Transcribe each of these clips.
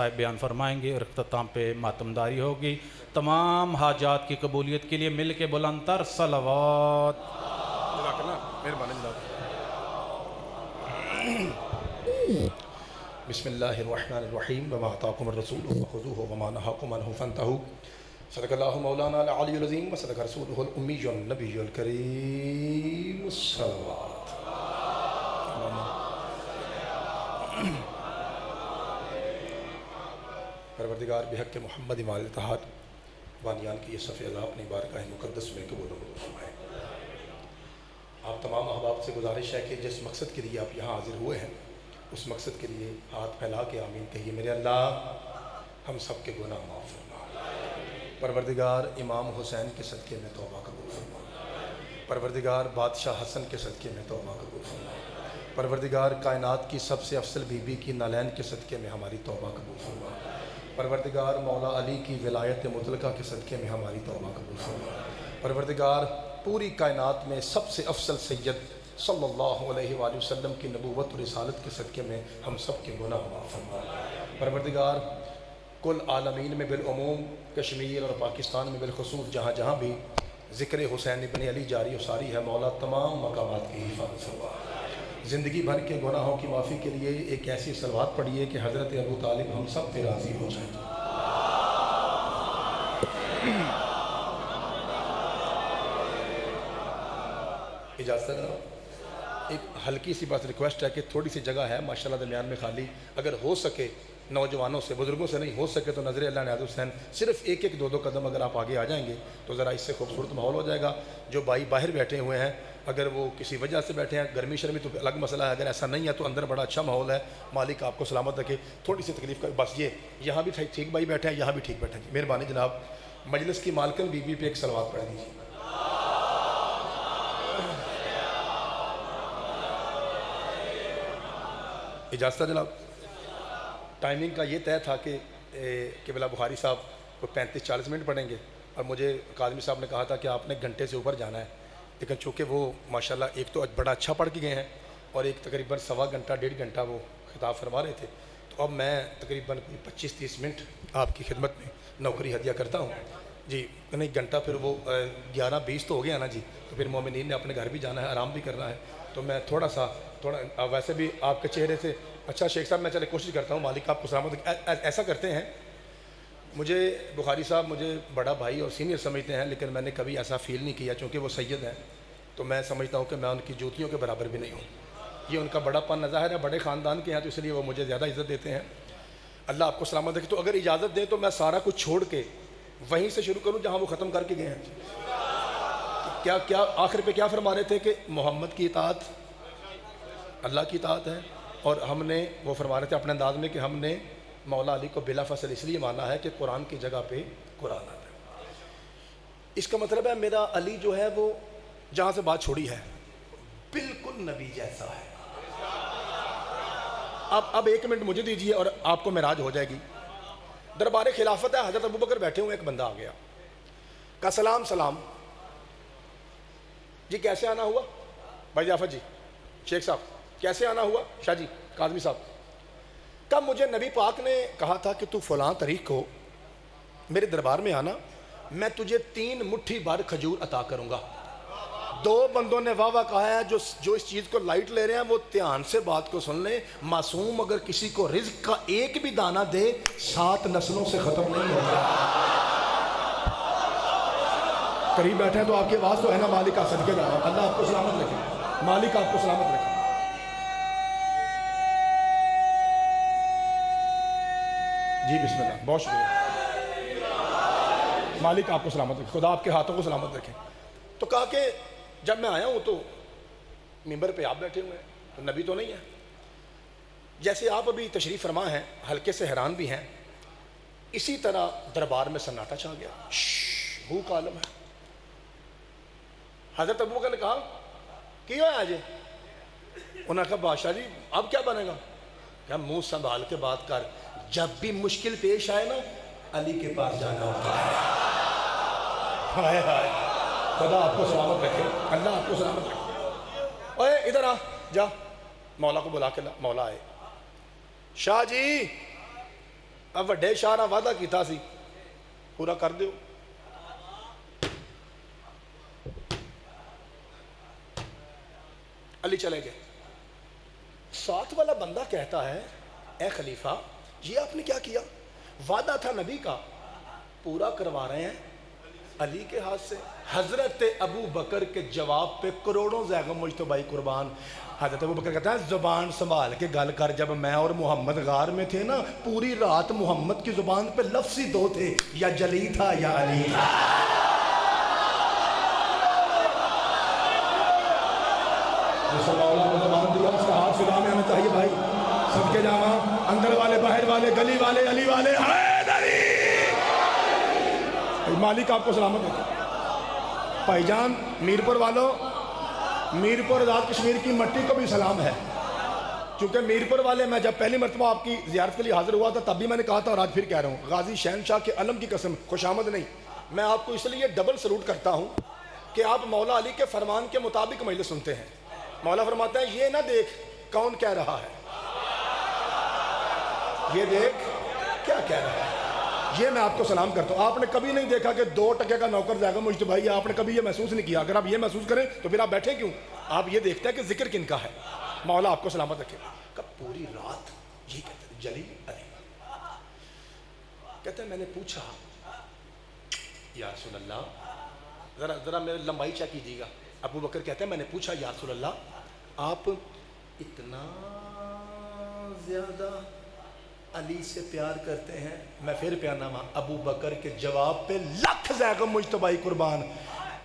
بیان فرمائیں گے اور اختتام پہ ماتمداری ہوگی۔ تمام حاجات کی قبولیت کے لیے مل کے بلند تر صلوات۔ مہربانی جناب۔ بسم اللہ الرحمن الرحیم وما آتاکم الرسول فخذوہ وما نہاکم عنہ فانتہوا۔ صدق اللہ مولانا العلی العظیم وصدق رسولہ الامی النبی الکریم الصلوات۔ پروردگار بحق محمد وآل اتحاد بانیان کی یہ صفحہ اللہ اپنی بارگاہ مقدس میں قبول و منظور فرمائے۔ آپ تمام احباب سے گزارش ہے کہ جس مقصد کے لیے آپ یہاں حاضر ہوئے ہیں اس مقصد کے لیے ہاتھ پھیلا کے آمین کہیے۔ میرے اللہ ہم سب کے گناہ معاف فرما۔ پروردگار امام حسین کے صدقے میں توبہ قبول فرما۔ پروردگار بادشاہ حسن کے صدقے میں توبہ قبول فرما۔ پروردگار کائنات کی سب سے افضل بی بی کی نالین کے صدقے میں ہماری توبہ قبول فرما۔ پروردگار مولا علی کی ولایت مطلقہ کے صدقے میں ہماری توبہ قبول فرما۔ پروردگار پوری کائنات میں سب سے افضل سید صلی اللہ علیہ وآلہ وسلم کی نبوت و رسالت کے صدقے میں ہم سب کے گناہ معاف فرما۔ پروردگار کل عالمین میں بالعموم، کشمیر اور پاکستان میں بالخصوص جہاں جہاں بھی ذکر حسین ابن علی جاری و ساری ہے، مولا تمام مقامات کی حفاظت فرما۔ زندگی بھر کے گناہوں کی معافی کے لیے ایک ایسی صلوات پڑھیے کہ حضرت ابو طالب ہم سب پہ راضی ہو جائیں۔ اجازت ہے؟ ایک ہلکی سی بات ریکویسٹ ہے کہ تھوڑی سی جگہ ہے ماشاءاللہ درمیان میں خالی، اگر ہو سکے نوجوانوں سے، بزرگوں سے نہیں ہو سکے تو نظر اللہ نیاز حسین صرف ایک ایک دو دو قدم اگر آپ آگے آ جائیں گے تو ذرا اس سے خوبصورت ماحول ہو جائے گا۔ جو بھائی باہر بیٹھے ہوئے ہیں اگر وہ کسی وجہ سے بیٹھے ہیں، گرمی شرمی تو الگ مسئلہ ہے، اگر ایسا نہیں ہے تو اندر بڑا اچھا ماحول ہے، مالک آپ کو سلامت رکھے۔ تھوڑی سی تکلیف کا بس یہ، یہاں بھی ٹھیک بھائی بیٹھے ہیں، یہاں بھی ٹھیک بیٹھے ہیں۔ مہربانی جناب مجلس کی مالکن بی بی پہ ایک صلوات پڑھ دیجیے۔ اجازت ہے جناب؟ ٹائمنگ کا یہ طے تھا کہ قبلہ بخاری صاحب کو 35-40 منٹ پڑھیں گے اور مجھے کاظمی صاحب نے کہا تھا کہ آپ نے گھنٹے سے اوپر جانا ہے، لیکن چونکہ وہ ماشاءاللہ ایک تو بڑا اچھا پڑھ کے گئے ہیں اور ایک تقریباً سوا گھنٹہ 1.5 گھنٹہ وہ خطاب فرما رہے تھے، تو اب میں تقریباً 25-30 منٹ آپ کی خدمت میں نوکری ہدیہ کرتا ہوں جی۔ نہیں گھنٹہ پھر وہ 11:20 تو ہو گیا نا جی، تو پھر مومنین نے اپنے گھر بھی جانا ہے، آرام بھی کرنا ہے، تو میں تھوڑا ویسے بھی آپ کے چہرے سے اچھا شیخ صاحب میں چلے کوشش کرتا ہوں، مالک آپ کو سلامت۔ ایسا کرتے ہیں، مجھے بخاری صاحب مجھے بڑا بھائی اور سینئر سمجھتے ہیں، لیکن میں نے کبھی ایسا فیل نہیں کیا، چونکہ وہ سید ہیں تو میں سمجھتا ہوں کہ میں ان کی جوتیوں کے برابر بھی نہیں ہوں۔ یہ ان کا بڑا پن ظاہر ہے، بڑے خاندان کے ہیں تو اس لیے وہ مجھے زیادہ عزت دیتے ہیں۔ اللہ آپ کو سلامت رکھے۔ تو اگر اجازت دیں تو میں سارا کچھ چھوڑ کے وہیں سے شروع کروں جہاں وہ ختم کر کے گئے ہیں۔ کیا آخر پہ کیا فرما رہے تھے کہ محمد کی اطاعت اللہ کی اطاعت ہے، اور ہم نے وہ فرما رہے تھے اپنے انداز میں کہ ہم نے مولا علی کو بلا فصل اس لیے مانا ہے کہ قرآن کی جگہ پہ قرآن آتا ہے۔ اس کا مطلب ہے میرا علی جو ہے وہ جہاں سے بات چھوڑی ہے بالکل نبی جیسا ہے۔ اب 1 منٹ مجھے دیجیے اور آپ کو معراج ہو جائے گی۔ دربار خلافت ہے، حضرت ابوبکر بیٹھے ہوئے، ایک بندہ آ گیا، کہا سلام جی، کیسے آنا ہوا؟ بھائی جعفر جی، شیخ صاحب کیسے آنا ہوا؟ شاہ جی، کاظمی صاحب، کہا مجھے نبی پاک نے کہا تھا کہ تو فلاں تاریخ کو میرے دربار میں آنا، میں تجھے 3 مٹھی بھر کھجور عطا کروں گا۔ 2 بندوں نے واہ کہا ہے، جو اس چیز کو لائٹ لے رہے ہیں وہ دھیان سے بات کو سن لیں۔ معصوم اگر کسی کو رزق کا ایک بھی دانہ دے 7 نسلوں سے ختم نہیں ہوگا۔ قریب بیٹھے ہیں تو آپ کی آواز تو ہے نا، مالک آپ صدقے جا رہا ہے۔ اللہ آپ کو سلامت رکھے، مالک آپ کو سلامت رکھے۔ جی بسم اللہ، بہت شکریہ، مالک آپ کو سلامت رکھے، خدا آپ کے ہاتھوں کو سلامت رکھے۔ تو کہا کہ جب میں آیا ہوں تو ممبر پہ آپ بیٹھے ہوئے ہیں، تو نبی تو نہیں ہے، جیسے آپ ابھی تشریف فرما ہیں ہلکے سے حیران بھی ہیں، اسی طرح دربار میں سناٹا چھا گیا، بھوک کا عالم ہے۔ حضرت ابوبکر نے کہا کیوں ہے آج؟ انہوں نے کہا بادشاہ جی اب کیا بنے گا؟ کہا منہ سنبھال کے بات کر، جب بھی مشکل پیش آئے نا علی کے پاس جانا ہوتا ہے۔ ہائے ہائے، خدا آپ کو سلامت رکھے، اللہ آپ کو سلامت رکھے۔ اوے ادھر آ، جا مولا کو بلا کے لا۔ مولا آئے، شاہ جی اب وڈے شاہ نے وعدہ کیتا سی پورا کر دیو. علی چلے گئے. ساتھ والا بندہ کہتا ہے اے خلیفہ یہ آپ نے کیا کیا؟ وعدہ تھا نبی کا پورا کروا رہے ہیں علی کے ہاتھ سے. حضرت ابو بکر کے جواب پہ کروڑوں زیغم مجتبائی قربان. حضرت ابو بکر کہتا ہے زبان سنبھال کے گل کر. جب میں اور محمد غار میں تھے نا پوری رات محمد کی زبان پہ لفظ ہی دو تھے, یا جلی تھا یا علی تھا. ہاتھ سلا میں آنا چاہیے بھائی, سب کے جاما, اندر والے باہر والے گلی والے علی والے حیدری. مالک آپ کو سلامت رکھے. بھائی جان میرپور والوں, میرپور آزاد کشمیر کی مٹی کو بھی سلام ہے, کیونکہ میرپور والے میں جب پہلی مرتبہ آپ کی زیارت کے لیے حاضر ہوا تھا تب بھی میں نے کہا تھا اور آج پھر کہہ رہا ہوں, غازی شہنشاہ کے علم کی قسم خوش آمد نہیں, میں آپ کو اس لیے ڈبل سلوٹ کرتا ہوں کہ آپ مولا علی کے فرمان کے مطابق مجلس سنتے ہیں. مولا فرماتا ہے یہ نہ دیکھ کون کہہ رہا ہے, یہ دیکھ کیا کہہ رہا ہے. یہ میں آپ کو سلام کرتا ہوں. آپ نے کبھی نہیں دیکھا کہ 2 ٹکے کا نوکر زیغم مجتبائی, آپ نے کبھی یہ محسوس نہیں کیا. اگر آپ یہ محسوس کریں تو پھر آپ بیٹھے کیوں؟ آپ یہ دیکھتے ہیں کہ ذکر کن کا ہے. مولا آپ کو سلامت رکھے. کہ پوری رات یہ کہتے ہیں جلی علی. کہتے ہیں میں نے پوچھا یا رسول اللہ, ذرا میرے لمبائی چیک کیجیے گا. ابو بکر کہتے ہیں میں نے پوچھا یا رسول اللہ آپ اتنا زیادہ علی سے پیار کرتے ہیں؟ میں پھر پیارنامہ ابو بکر کے جواب پہ لکھ زیغم مجتبائی قربان.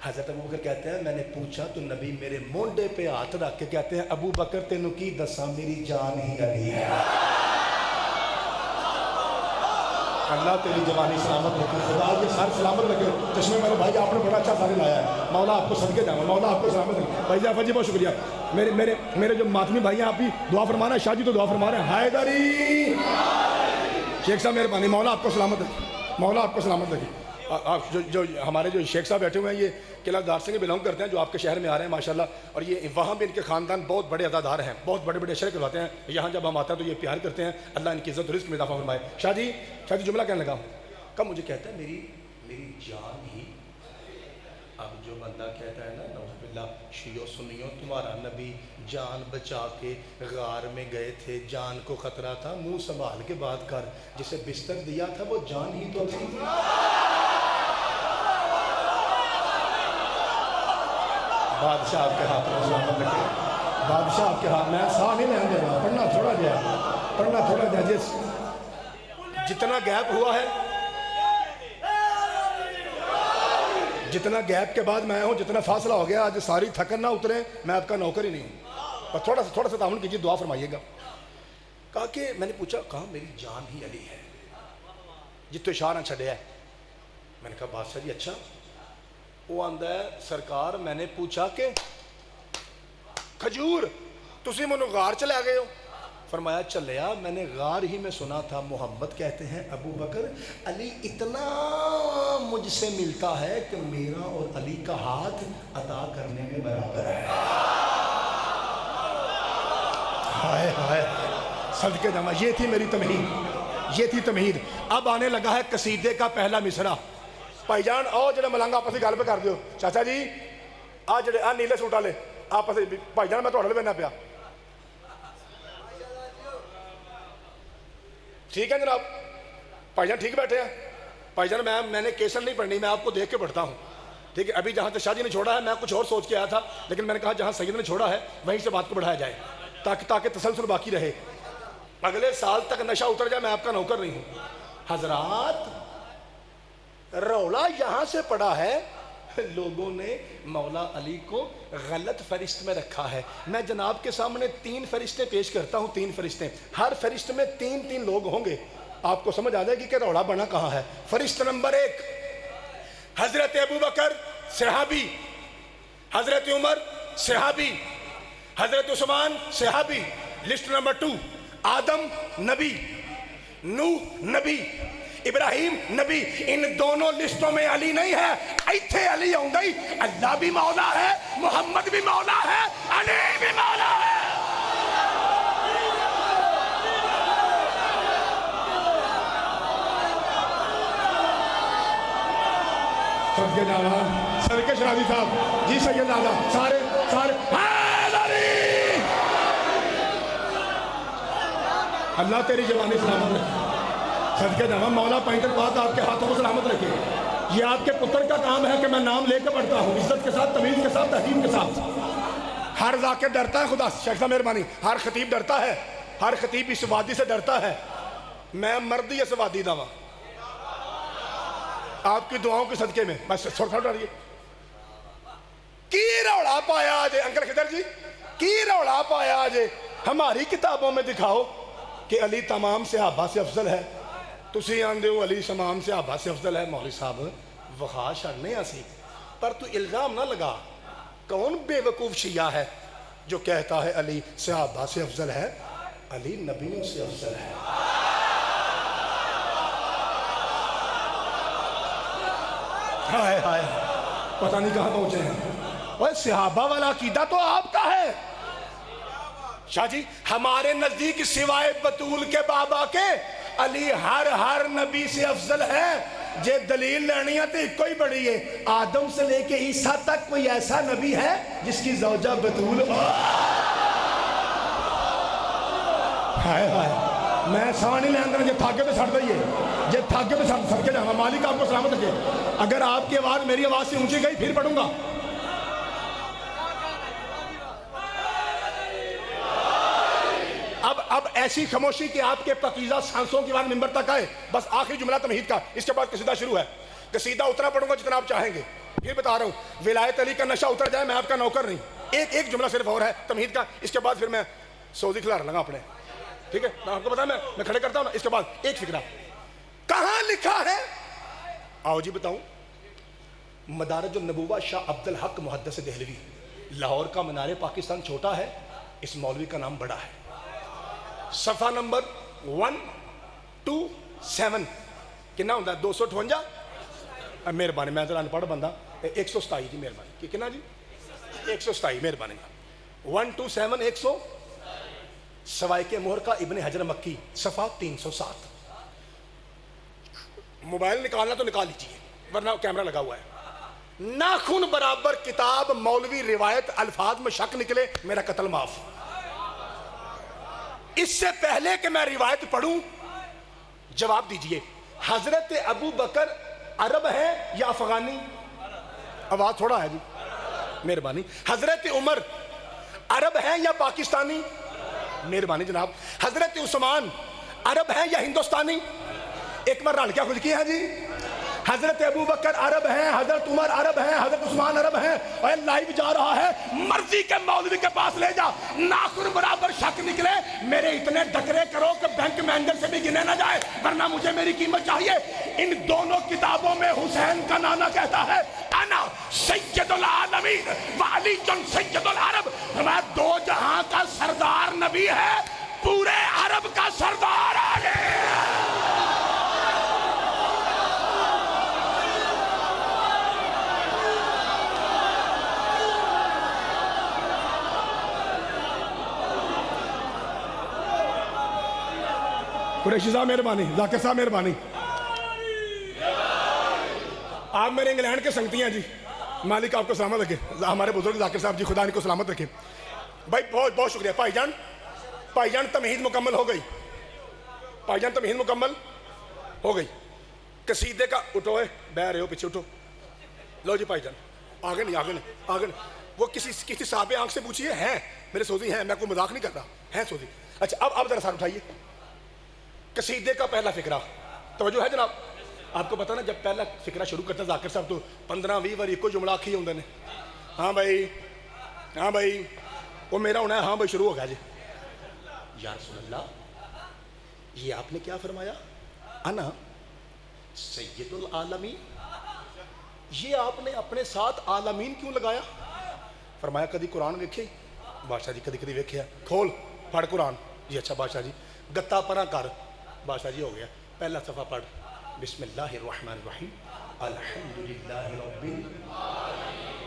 حضرت ابو بکر کہتے ہیں میں نے پوچھا تو نبی میرے مونڈے پہ ہاتھ رکھ کے کہتے ہیں ابو بکر تینوں کی دساں میری جان ہی علی ہے. اللہ تیری جوانی سلامت رکھے, خدا یہ سارے سلامت رکھے. چشمے میرے بھائی آپ نے بڑا اچھا سارے لایا ہے, مولا آپ کو صدقے جاؤں, مولا آپ کو سلامت رکھے. بھائی جعفر جی بہت شکریہ. میرے جو ماتمی بھائی ہیں آپ بھی دعا فرمانا ہے. شاہ جی تو دعا فرما رہے ہیں حیدری. شیخ صاحب مہربانی, مولا آپ کو سلامت رکھے, مولا آپ کو سلامت رکھے. آپ جو ہمارے جو شیخ صاحب بیٹھے ہوئے ہیں یہ قلعہ دار سے بلانگ کرتے ہیں جو آپ کے شہر میں آ رہے ہیں ماشاءاللہ, اور یہ وہاں بھی ان کے خاندان بہت بڑے عزادار ہیں, بہت بڑے بڑے اشرے کرواتے ہیں. یہاں جب ہم آتے ہیں تو یہ پیار کرتے ہیں. اللہ ان کی عزت و رزق میں اضافہ فرمائے. شاہ جی جملہ کہنے لگا کب مجھے کہتا ہے میری جان ہی. اب جو بندہ کہتا ہے نا نعوذ باللہ شیعو سنیو تمہارا نبی جان بچا کے غار میں گئے تھے, جان کو خطرہ تھا, منہ سنبھال کے بات کر, جسے بستر دیا تھا وہ جان ہی تو تھی. بادشاہ آپ کے ہاتھ میں سلامت رکھے, بادشاہ آپ کے ہاتھ میں. ساہ نہیں لینے دے رہا, پڑھنا تھوڑا جائے. جس جتنا گیپ ہوا ہے, جتنا گیپ کے بعد میں ہوں, جتنا فاصلہ ہو گیا, آج ساری تھکن نہ اترے, میں آپ کا نوکر ہی نہیں ہوں. پر تھوڑا سا تعاون کیجیے, دعا فرمائیے گا. کہا کہ میں نے پوچھا, کہا میری جان ہی علی ہے جتو اشارہ چھڑیا ہے. میں نے کہا بادشاہ جی اچھا. وہ آندا ہے سرکار میں نے پوچھا کہ کھجور تسی منو غار چلے گئے ہو؟ فرمایا چلیا, میں نے غار ہی میں سنا تھا محمد کہتے ہیں ابو بکر علی اتنا مجھ سے ملتا ہے کہ میرا اور علی کا ہاتھ عطا کرنے میں برابر ہے. ہائے ہائے صدقے جاواں, یہ تھی میری تمہید, یہ تھی تمہید. اب آنے لگا ہے قصیدے کا پہلا مصرع. بھائی جان آؤ جڑے ملنگا آپس گل پہ کر دیو. چاچا جی آ جڑے آ نیلے سوٹ والے آپس بھائی جان میں تھوڑے بہنا پیا. ٹھیک ہے جناب, بھائی جان ٹھیک بیٹھے ہیں. بھائی جان میں نے کیسر نہیں پڑھنی, میں آپ کو دیکھ کے پڑھتا ہوں. ٹھیک ہے, ابھی جہاں سے شاہ جی نے چھوڑا ہے میں کچھ اور سوچ کے آیا تھا, لیکن میں نے کہا جہاں سید نے چھوڑا ہے وہیں سے بات کو بڑھایا جائے تاکہ تسلسل باقی رہے. اگلے سال تک نشہ اتر جائے, میں آپ کا نوکر نہیں ہوں. حضرات رولا یہاں سے پڑا ہے, لوگوں نے مولا علی کو غلط فہرست میں رکھا ہے. میں جناب کے سامنے 3 فرشتے پیش کرتا ہوں, 3 فرشتے, ہر فرشت میں 3 لوگ ہوں گے. آپ کو سمجھ آ جائے گی کہ رولا بنا کہاں ہے. فرشتہ نمبر 1 حضرت ابو بکر صحابی, حضرت عمر صحابی, حضرت عثمان صحابی. لسٹ نمبر 2 آدم نبی, نوح نبی, ابراہیم نبی. ان دونوں لسٹوں میں علی نہیں ہے. ایتھے علی ہوں گئی. اللہ بھی مولا ہے, محمد بھی مولا ہے, علی بھی مولا ہے. صدقے جاوا صدقے شرابی صاحب جی سید دادا سارے اللہ تیری جوانی سلامت رکھے صدقے جاوا مولا پینٹر بات آپ کے ہاتھوں کو سلامت رکھے یہ آپ کے پتر کا کام ہے کہ میں نام لے کے پڑھتا ہوں عزت کے ساتھ تمیز کے ساتھ تہذیب کے ساتھ ہر ذاکر ڈرتا ہے خدا شیخ صاحب مہربانی ہر خطیب ڈرتا ہے ہر خطیب اس وادی سے ڈرتا ہے میں مردی اس وادی داوا آپ کی دعاؤں کے صدقے میں بس تھوڑا ڈریے کی روڑا پایا آج انکل خضر جی کی روڑا پایا آج ہماری کتابوں میں دکھاؤ کہ علی تمام صحابہ سے افضل ہے تسی آندے ہو علی تمام صحابہ سے افضل ہے مولوی صاحب وخا شرنے اسی پر تو الزام نہ لگا کون بے وقوف شیعہ ہے جو کہتا ہے علی صحابہ سے افضل ہے علی نبیوں سے افضل ہے ہائے ہائے پتہ نہیں کہاں پہنچے ہیں اوہ صحابہ والا عقیدہ تو آپ کا ہے شاہ جی ہمارے نزدیک سوائے بطول کے بابا کے علی ہر نبی سے افضل ہے جے دلیل لینی ہے تو ایک کوئی بڑی ہے آدم سے لے کے عیسیٰ تک کوئی ایسا نبی ہے جس کی زوجہ بطول ہو ہائے ہائے میں ساں نہیں لیندر جے تھاکے تو چھڑ دئیے جے تھاکے تو چھڑ کے جانا مالک آپ کو سلامت رکھے اگر آپ کی آواز میری آواز سے اونچی گئی پھر پڑھوں گا اب ایسی خاموشی کہ آپ کے پاکیزہ سانسوں کی بات ممبر تک آئے بس آخری جملہ تمہید کا اس کے بعد قصیدہ شروع ہے قصیدہ اتنا پڑھوں گا جتنا آپ چاہیں گے پھر بتا رہا ہوں ولایت علی کا نشہ اتر جائے میں آپ کا نوکر نہیں ایک جملہ صرف اور ہے تمہید کا اس کے بعد پھر میں سعودی کھلا رہا اپنے ٹھیک ہے میں آپ کو بتا میں کھڑے کرتا ہوں نا اس کے بعد ایک فکرہ کہاں لکھا ہے آؤ جی بتاؤں مدارج النبوہ شاہ عبد الحق محدث دہلوی لاہور کا منار پاکستان چھوٹا ہے اس مولوی کا نام بڑا ہے صفحہ نمبر 127 کنا ہوندہ 258 مہربانی میں ذرا انپڑھ بندہ 127 جی مہربانی کنا جی 127 مہربانی 127 100 سوائے کے مہر کا ابن حجر مکی صفحہ 307 موبائل نکالنا تو نکال لیجیے ورنہ کیمرہ لگا ہوا ہے ناخن برابر کتاب مولوی روایت الفاظ میں شک نکلے میرا قتل معاف اس سے پہلے کہ میں روایت پڑھوں جواب دیجئے حضرت ابو بکر عرب ہے یا افغانی آواز تھوڑا ہے جی مہربانی حضرت عمر عرب ہے یا پاکستانی مہربانی جناب حضرت عثمان عرب ہے یا ہندوستانی ایک بار رال کیا کچھ کیا ہے جی حضرت ابو بکر عرب ہیں حضرت عمر عرب ہیں حضرت عثمان عرب ہیں اور لائیو جا رہا ہے مرضی کے مولوی کے پاس لے جا ناخن برابر شک نکلے میرے اتنے ڈکرے کرو کہ بینک مینیجر سے بھی گنے نہ جائے ورنہ مجھے میری قیمت چاہیے ان دونوں کتابوں میں حسین کا نانا کہتا ہے انا سید العالمین وعلی جن سید العرب میں دو جہاں کا سردار نبی ہے پورے عرب کا سردار آگے قریشی صاحب مہربانی ذاکر صاحب مہربانی آپ میرے انگلینڈ کے سنگتی ہیں جی مالک آپ کو سلامت رکھے ہمارے بزرگ ذاکر صاحب جی خدا ان کو سلامت رکھے بھائی بہت بہت شکریہ بھائی جان تمہید مکمل ہو گئی بھائی جان تمہید مکمل ہو گئی قصیدے کا اٹھو ہے بہ رہے ہو پیچھے اٹھو لو جی بھائی جان آگے نہیں وہ کسی صاحب آنکھ سے پوچھئے ہیں میرے سوزی ہیں میں کوئی مذاق نہیں کر رہا ہیں سوزی اچھا اب ذرا ساتھ اٹھائیے قصیدے کا پہلا فقرہ توجہ ہے جناب آپ کو پتا نا جب پہلا فقرہ شروع کرتا ذاکر صاحب تو 15-20 بار ایک کو جملہ آکھی ہوندے نے ہاں بھائی وہ میرا ہونا ہے ہاں بھائی شروع ہو گیا جی یا رسول اللہ یہ آپ نے کیا فرمایا انا سید العالمین یہ آپ نے اپنے ساتھ عالمین کیوں لگایا فرمایا کدی قرآن ویکھے بادشاہ جی کدی ویکھے کھول پڑھ قرآن جی اچھا بادشاہ جی گتا پرا کر بادشاہ جی ہو گیا پہلا صفحہ پڑھ بسم اللہ الرحمن الرحیم الحمدللہ رب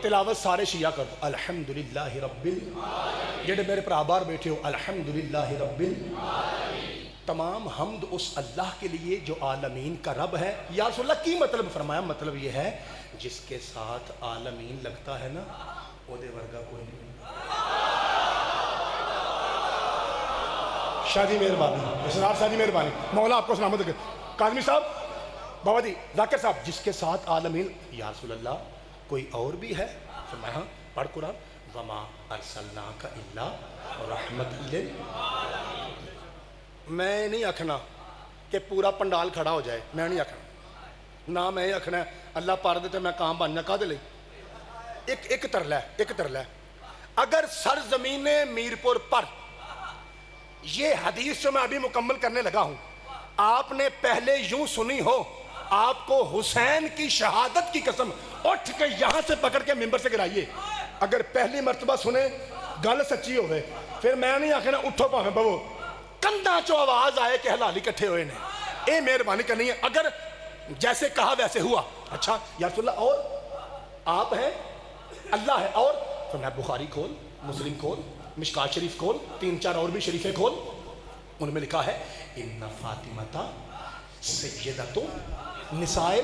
تلاوت سارے شیعہ کر دو الحمدللہ رب جڑے میرے پر آبار بیٹھے ہو الحمدللہ رب تمام حمد اس اللہ کے لیے جو عالمین کا رب ہے. یا رسول اللہ کی مطلب فرمایا مطلب یہ ہے جس کے ساتھ عالمین لگتا ہے نا وہ دے ورگا کوئی نہیں. شادی مہربانی اسرار شادی مہربانی مولا آپ کو سلامت رکھے. قاضمی صاحب بابا جی ذاکر صاحب جس کے ساتھ عالمین. یا رسول اللہ کوئی اور بھی ہے؟ فرمایا ہاں پڑھ قرآن. وما ارسلناک الا رحمت لل. میں نہیں آکھنا کہ پورا پنڈال کھڑا ہو جائے, میں نہیں آکھنا نہ میں آکھنا ہے اللہ پار دیتے میں کام بننا کا دے لے. ایک ترلا ہے اگر سرزمین میرپور پر یہ حدیث جو میں ابھی مکمل کرنے لگا ہوں آپ نے پہلے یوں سنی ہو, آپ کو حسین کی شہادت کی قسم اٹھ کے یہاں سے پکڑ کے ممبر سے گرائیے. اگر پہلی مرتبہ سنے گل سچی ہوئے پھر میں نہیں آکھنا اٹھو پاویں بہو کندھاں چو آواز آئے کہ حلالی کٹھے ہوئے نے. اے مہربانی کرنی ہے اگر جیسے کہا ویسے ہوا. اچھا یا رسول اللہ اور آپ ہیں اللہ ہے اور فرمایا بخاری کھول, مسلم کھول, مشکات شریف کھول, 3-4 اور بھی شریفیں کھول. ان میں لکھا ہے ان فاطمہ سیدۃ نسائے.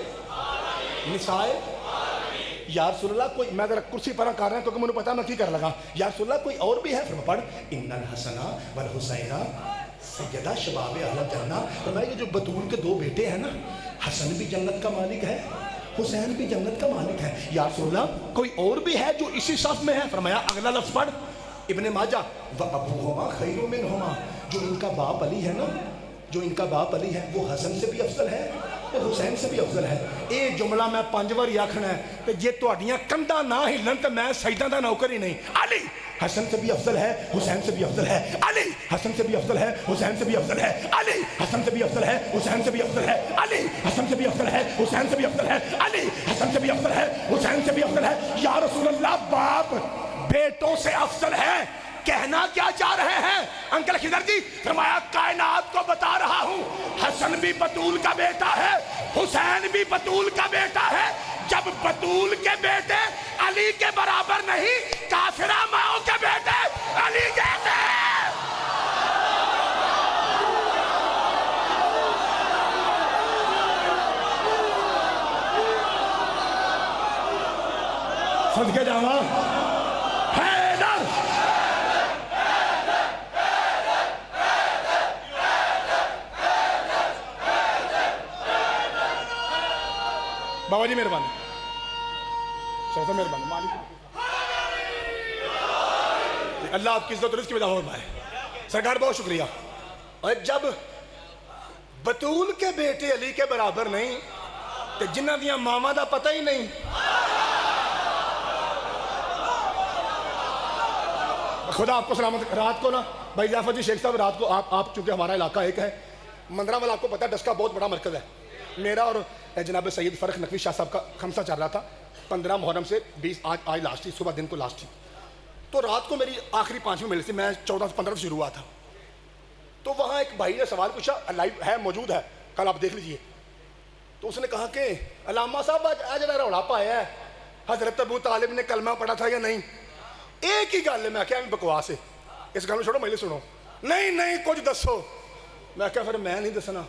یا رسول اللہ کوئی, میں ذرا کرسی پر کر رہا ہوں کیونکہ مجھے پتا میں کی کر لگا. یا رسول اللہ کوئی اور بھی ہے؟ فرمایا پڑھ ان الحسن والحسین سیدہ شباب اہل جنہ. فرمایا یہ جو بطول کے 2 بیٹے ہیں نا حسن بھی جنت کا مالک ہے حسین بھی جنت کا مالک ہے. یا رسول اللہ کوئی اور بھی ہے جو اسی صف میں ہے؟ فرمایا اگلا لفظ پڑھ ابن ماجہ وابوہما خیر منہما. جو ان کا باپ علی ہے نا, جو ان کا باپ علی ہے وہ حسن سے بھی افضل ہے وہ حسین سے بھی افضل ہے. اے جملہ میں 5 بار آکھنا ہے کہ جے تہاڈیاں کندھاں نہ ہلن تے میں سجدہ دا نوکر ہی نہیں. علی حسن سے بھی افضل ہے حسین سے بھی افضل ہے. علی حسن سے بھی افضل ہے حسین سے بھی افضل ہے. علی حسن سے بھی افضل ہے حسین سے بھی افضل ہے. علی حسن سے بھی افضل ہے حسین سے بھی افضل ہے. علی حسن سے بھی افضل ہے حسین سے بھی افضل ہے. یا رسول اللہ باپ بیٹوں سے افضل ہے کہنا کیا چاہ رہے ہیں انکل خضر جی؟ فرمایا کائنات کو بتا رہا ہوں حسن بھی بطول کا بیٹا ہے حسین بھی بطول کا بیٹا ہے. جب بطول کے بیٹے علی کے برابر نہیں کافرہ ماؤں کے بیٹے علی جیسے ہیں. صدقے جاواں حیدر بابا جی مہربانی شاہ مہربانی مالک اللہ آپ کی عزت و رزق میں اضافہ فرمائے. سرکار بہت شکریہ. اور جب بطول کے بیٹے علی کے برابر نہیں تو جنہ دیاں ماما دا پتہ ہی نہیں. خدا آپ کو سلامت. رات کو نا بھائی جعفر جی شیخ صاحب رات کو آپ چونکہ ہمارا علاقہ ایک ہے مندرہ والا آپ کو پتہ ہے ڈسکا بہت بڑا مرکز ہے. میرا اور جناب سید فرق نقوی شاہ صاحب کا خمسہ چل رہا تھا 15 محرم سے 20 آج لاسٹ تھی صبح دن کو لاسٹ تھی. تو رات کو میری آخری 5ویں مل تھی میں 14 سے 15 سے شروع ہوا تھا. تو وہاں ایک بھائی نے سوال پوچھا لائیو ہے موجود ہے کل آپ دیکھ لیجئے. تو اس نے کہا کہ علامہ صاحب آج جڑا رولا پایا ہے حضرت ابو طالب نے کلمہ پڑھا تھا یا نہیں. ایک ہی گل ہے. میں کیا بکواس ہے اس گل میں چھوڑو مجھے سنو. نہیں کچھ دسو. میں کہا پھر میں نہیں دسنا.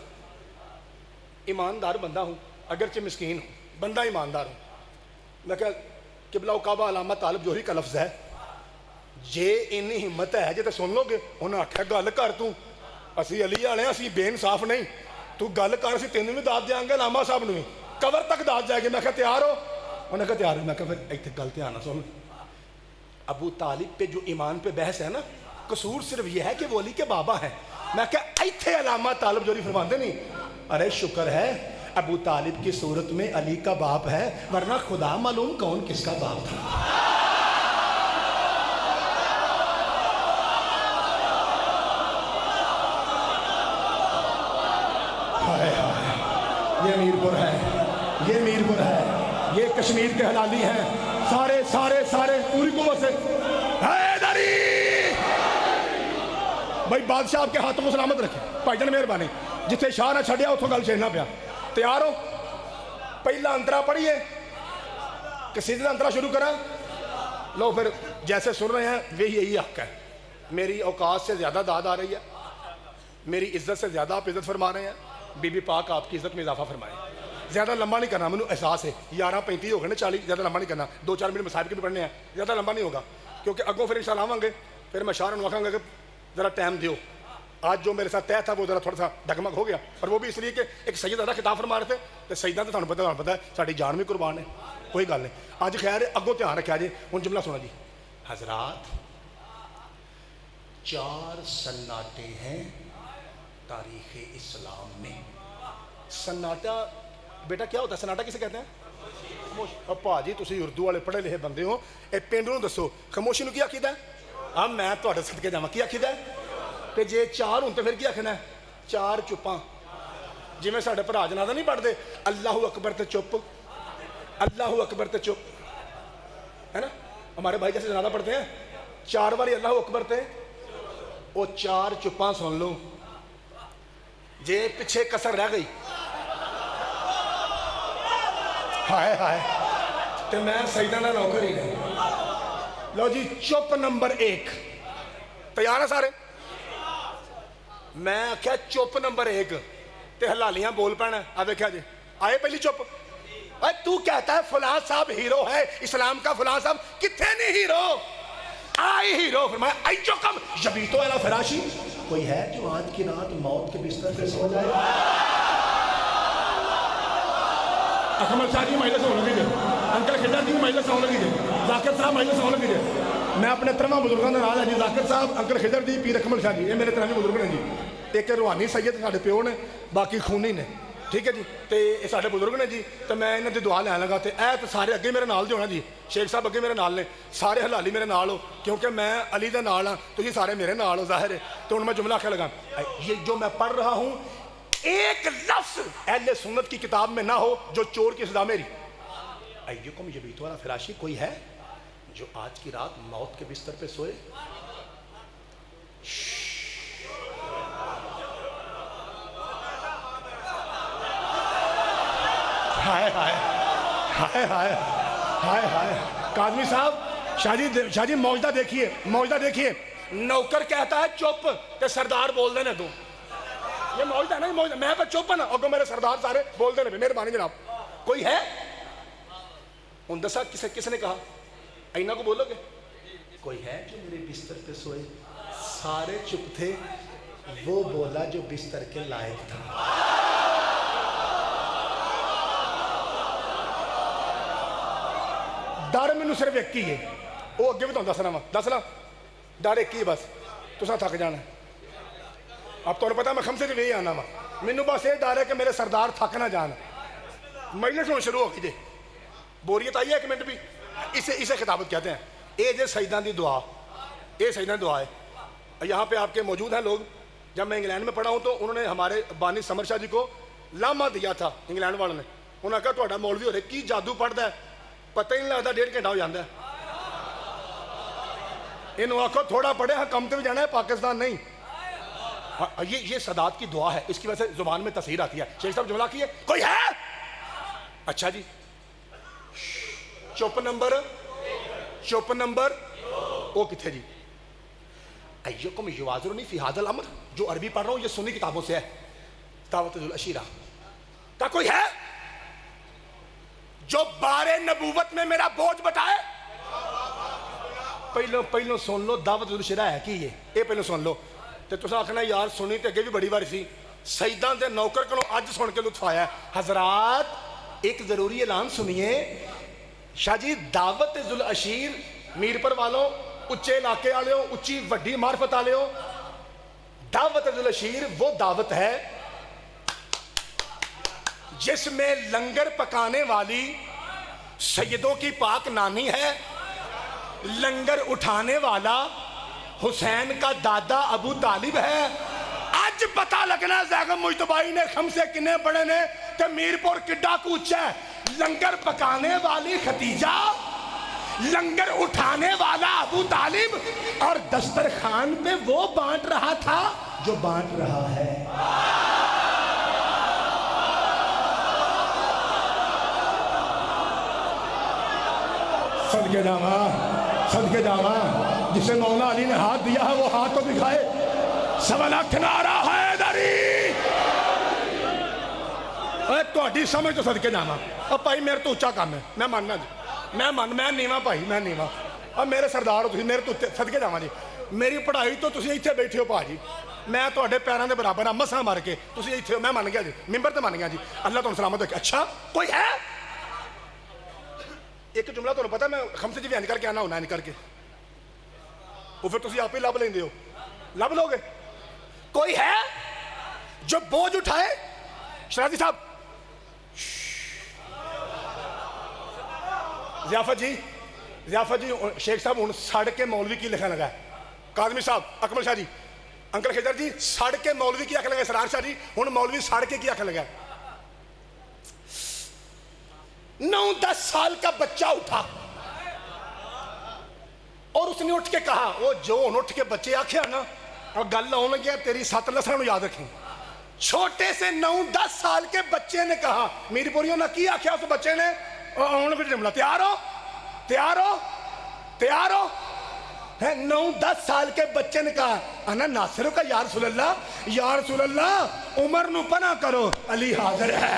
ایماندار بندہ ہوں اگرچہ مسکین ہوں بندہ ایماندار ہوں. میں کہا قبلہ و کعبہ علامہ طالب جوہری کا لفظ ہے جے اینی ہمت ہے جے تے سن لو گے. انہوں نے آکھیا گل کر تو اسی علی والے اسی بے انصاف نہیں تو گل کر اسی تینوں بھی داد دیاں گے علامہ صاحب نو بھی قبر تک داد جائے گی. میں کہا تیار ہو؟ انہوں نے کہا تیار ہو. میں کہا پھر ایتھے گل دھیان نال سن. ابو طالب پہ جو ایمان پہ بحث ہے نا قصور صرف یہ ہے کہ وہ علی کے بابا ہیں. میں کہا ایتھے علامہ طالب جوہری فرماندے نہیں ارے شکر ہے ابو طالب کی صورت میں علی کا باپ ہے ورنہ خدا معلوم کون کس کا باپ تھا. یہ میرپور ہے یہ میرپور ہے یہ کشمیر کے حلالی ہیں سارے سارے سارے پوری قوت سے. حیدری بھائی بادشاہ آپ کے ہاتھوں کو سلامت رکھے. بھائی جان مہربانی جتنے شاہ نہ چھڑیا اتوں گل چھیڑنا پیا. تیار ہو؟ پہلا انترا پڑھیے کہ سیدھا انترا شروع کرا. لو پھر جیسے سن رہے ہیں وہی یہی حق ہے. میری اوقات سے زیادہ داد آ رہی ہے میری عزت سے زیادہ آپ عزت فرما رہے ہیں, بی بی پاک آپ کی عزت میں اضافہ فرمائیں. زیادہ لمبا نہیں کرنا, مجھے احساس ہے 11:35 ہو گئے نا 40, زیادہ لمبا نہیں کرنا, 2-4 منٹ مصاحب کے بھی پڑھنے ہیں, زیادہ لمبا نہیں ہوگا کیونکہ اگوں پھر انشاءاللہ آواں گے, پھر میں شاعر نواکھاں گا کہ ذرا ٹائم دیو. آج جو میرے ساتھ طے تھا وہ ذرا تھوڑا سا ڈگمگ ہو گیا, اور وہ بھی اس لیے کہ ایک سید زیادہ خطاب فرما رہے تھے, تو سیدہ تو تھانوں پتہ ہے ساری جان بھی قربان ہے, کوئی گل نہیں. اج خیر ہے, اگوں دھیان رکھا جی. ہوں جملہ سنا جی. حضرات 4 سناٹے ہیں تاریخ اسلام میں. سناٹا بیٹا کیا ہوتا ہے؟ سناٹا کسے کہتے ہیں؟ خاموش. بھاجی تسی اردو والے پڑھے لکھے بندے ہو, اے پنڈ نوں دسو خاموشی نوں کی آکھیدا ہے؟ ہاں میں تہاڈے صدقے جاواں, کی آکھیدا ہے؟ تے جے 4 ہون تے پھر کی آکھنا ہے؟ 4 چپاں. جویں ساڈے بھرا جنازہ نہیں پڑھدے اللہ اکبر تے چپ, اللہ اکبر تے چپ, ہے نا؟ ہمارے بھائی جیسے جنازہ پڑھتے ہیں 4 والی اللہ اکبر تے وہ 4 چپاں سن لو. جے پیچھے کسر رہ گئی ہائے ہائے تو میں سیدہ نہ نوکر ہی نہیں. لو جی چپ نمبر 1 تیار ہے سارے؟ میں آخیا چپ نمبر 1 تے حلالیاں بول پینا. آ دیکھا جی آئے پہلی چپ. اے تو کہتا ہے فلاں صاحب ہیرو ہے اسلام کا, فلاں صاحب کتنے نہیں ہیرو, آئی ہیرو. فرمایا ایوکم یبیتو علی فراشی, کوئی ہے جو آج کی رات موت کے بستر پہ سو جائے؟ اکمل شاہ جی مجلس ہونے لگی, انکل خضر جی مجلس ہونے لگی, ذاکر صاحب مجلس ہونے لگی. میں اپنے ترما بزرگوں کے نال ہے جی, ذاکر صاحب, انکل خضر جی, پیر اکمل شاہ جی, یہ میرے ترمی بزرگ نے جی. ایک روحانی سید ساڈے پیو نے, باقی خونی نے, ٹھیک ہے جی. تے یہ ساڈے بزرگ نے جی, تو میں انہاں دی دعا لین لگا. تے اے تے سارے اگے میرے نال جو ہونا جی, شیخ صاحب اگے میرے نال نے, سارے حلالی میرے نال ہو کیونکہ میں علی دے نال ہاں, تسی سارے میرے نال ہو ظاہر ہے. تو ہن میں جملہ آکھن لگا, یہ جو میں پڑھ رہا ہوں ایک لفظ اہل سنت کی کتاب میں نہ ہو جو چور کی سزا میری. ایوکم یبیتو علی فراشی, کوئی ہے جو آج کی رات موت کے بستر پہ سوئے؟ ہائے ہائے ہائے ہائے ہائے ہائے. قاضمی صاحب, شاہ جی موجدہ دیکھیے, موجدہ دیکھیے. نوکر کہتا ہے چپ تے سردار بول دے نے دو. یہ موجدہ ہے نا, موجدہ. میں پہ چپ ہے نا, اگو میرے سردار سارے بول دے نے. مہربانی جناب, کوئی ہے؟ ان دسا کس نے کہا؟ اینا کو بولو گے کوئی ہے جو میرے بستر پہ سوئے؟ سارے چپ تھے, وہ بولا جو بستر کے لائق تھا. ڈر مینوں صرف ایک ہی ہے, وہ اگے بھی تمہیں دسنا وا, دسنا ڈر ایک ہی ہے بس, تساں تھک جانا. اب تمہیں پتا میں خمسے سے آنا وا, مینوں بس یہ ڈر ہے کہ میرے سردار تھک نہ جان. مجلس ہوں شروع ہو گئی جی, بوریت آئی ہے 1 منٹ بھی. اسے خطابت کہتے ہیں. اے جے سیداں دی دعا, یہ سیداں دی دعا ہے. یہاں پہ آپ کے موجود ہیں لوگ. جب میں انگلینڈ میں پڑھا ہوں تو انہوں نے ہمارے بانی سمر شاہ جی کو لامہ دیا تھا انگلینڈ والوں نے. انہوں نے کہا تہاڈا مولوی ہو رہے کی جادو پڑھدا ہے, پتہ ہی نہیں لگتا 1.5 گھنٹہ ہو جاتا ہے. انہوں آخو تھوڑا پڑھے, ہاں کم تے بھی جانا ہے, پاکستان نہیں. یہ سادات کی دعا ہے, اس کی وجہ سے زبان میں تاثیر آتی ہے. شیخ صاحب جملہ کیے, کوئی ہے؟ اچھا جی, چپ نمبر وہ کتنے جی؟ ایوکم یوازرنی فی ھذا الامر, جو عربی پڑھ رہا ہوں یہ سنی کتابوں سے ہے, دعوت العشیرہ کا. کوئی ہے جو بارے نبوت میں میرا بوجھ بٹائے؟ پہلو سن لو دعوت العشیرہ ہے کی یہ پہلو سن لو. تے تساں آکھنا یار سنی تے اگے بھی بڑی بار سی, سیداں دے نوکر کولوں اج سن کے لطف آیا ہے. حضرات ایک ضروری اعلان سنیے. شاہ جی دعوت ذوالعشیر میر پر والوں, اچے علاقے والے ہو, اچھی وڈی معرفت والے ہو, دعوت ذوالعشیر وہ دعوت ہے جس میں لنگر پکانے والی سیدوں کی پاک نانی ہے, لنگر اٹھانے والا حسین کا دادا ابو طالب ہے. اج پتہ لگنا زیغم مجتبائی نے خمسے کنے بڑے نے کہ میر پور کڈا کوچا ہے. لنگر پکانے والی ختیجہ, لنگر اٹھانے والا ابو طالب, اور دسترخوان پہ وہ بانٹ رہا تھا جو بانٹ رہا ہے. صدقے جاواں, جسے مولا علی نے ہاتھ دیا ہے وہ ہاتھ تو دکھائے. 1.25 لاکھ نعرہ حیدر. تھوڑی سمجھ تو صدقے جاواں بھائی میرے تو اچا کام ہے میں ماننا جی میں نیواں بھائی میں نیواں میرے سردار ہو تھی میرے تو صدقے جاواں جی میری پڑھائی تو تسی اتنے بیٹھے ہو پا جی میں تھوڑے پیروں کے برابر ہاں مساں مار کے تسی اتنے ہو میں من گیا جی ممبر تے من گیا جی اللہ تمہیں سلامت رکھے اچھا کوئی ہے ایک جملہ تمہیں پتا میں خمسے جی بیان کر کے آنا ہونا نہیں کر کے وہ پھر تسی آپ ہی لب لیندے ہو لب لو گے کوئی ہے جو بوجھ اٹھائے شرازی صاحب ضیافت جی شیخ صاحب ہوں سڑ کے مولوی کی لکھنے لگا ہے کاظمی صاحب اکمل شاہ جی انکل خضر جی سڑ کے مولوی کی آخر لگا سرار شاہ جی ہوں مولوی سڑ کے کی آخر لگا 9-10 سال کا بچہ اٹھا اور اس نے اٹھ کے کہا وہ جو اٹھ کے بچے آخیا نا اور گل آن لگیا تیری 7 لسن یاد رکھیں چھوٹے سے 9-10 سال کے بچے نے کہا میری پوریوں نے کی آخیا اس بچے نے جملہ تیار ہو 9-10 سال کے بچے نے کہا انا ناصر کا یا رسول اللہ عمر نو پناہ کرو علی حاضر ہے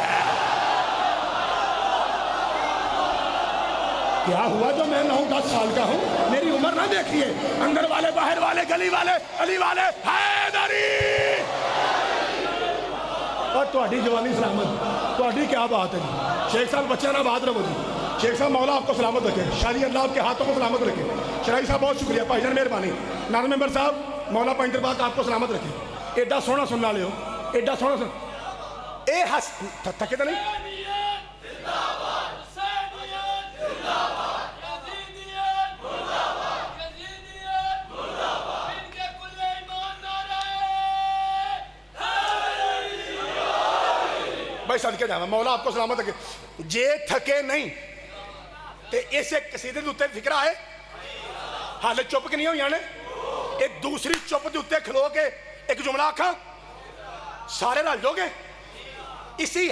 کیا ہوا جو میں 9-10 سال کا ہوں میری عمر نہ دیکھیے اندر والے باہر والے گلی والے علی والے حیدری اور تہاڈی جوانی سلامت تہاڈی کیا بات ہے جی شیخ صاحب بچے نہ بات رہو جی شیخ صاحب مولا آپ کو سلامت رکھے شاہ جی اللہ آپ کے ہاتھوں کو سلامت رکھے شرائی صاحب بہت شکریہ بھائی جان مہربانی ناظم ممبر صاحب مولا پائنٹر پاک آپ کو سلامت رکھے ایڈا سونا سننا لے ہو ایڈا سونا سن اے ہس تھکے تو نہیں بھائی صدقے جاواں مولا آپ کو سلامت رکھے جے تھکے نہیں تے اس ایک قصیدے دے اوتے فکر آئے حالے چپ کے نہیں ہوئی نے ایک دوسری چپ دے اوتے کھلو کے ایک جملہ آکھاں سارے رل جاؤ گے اسی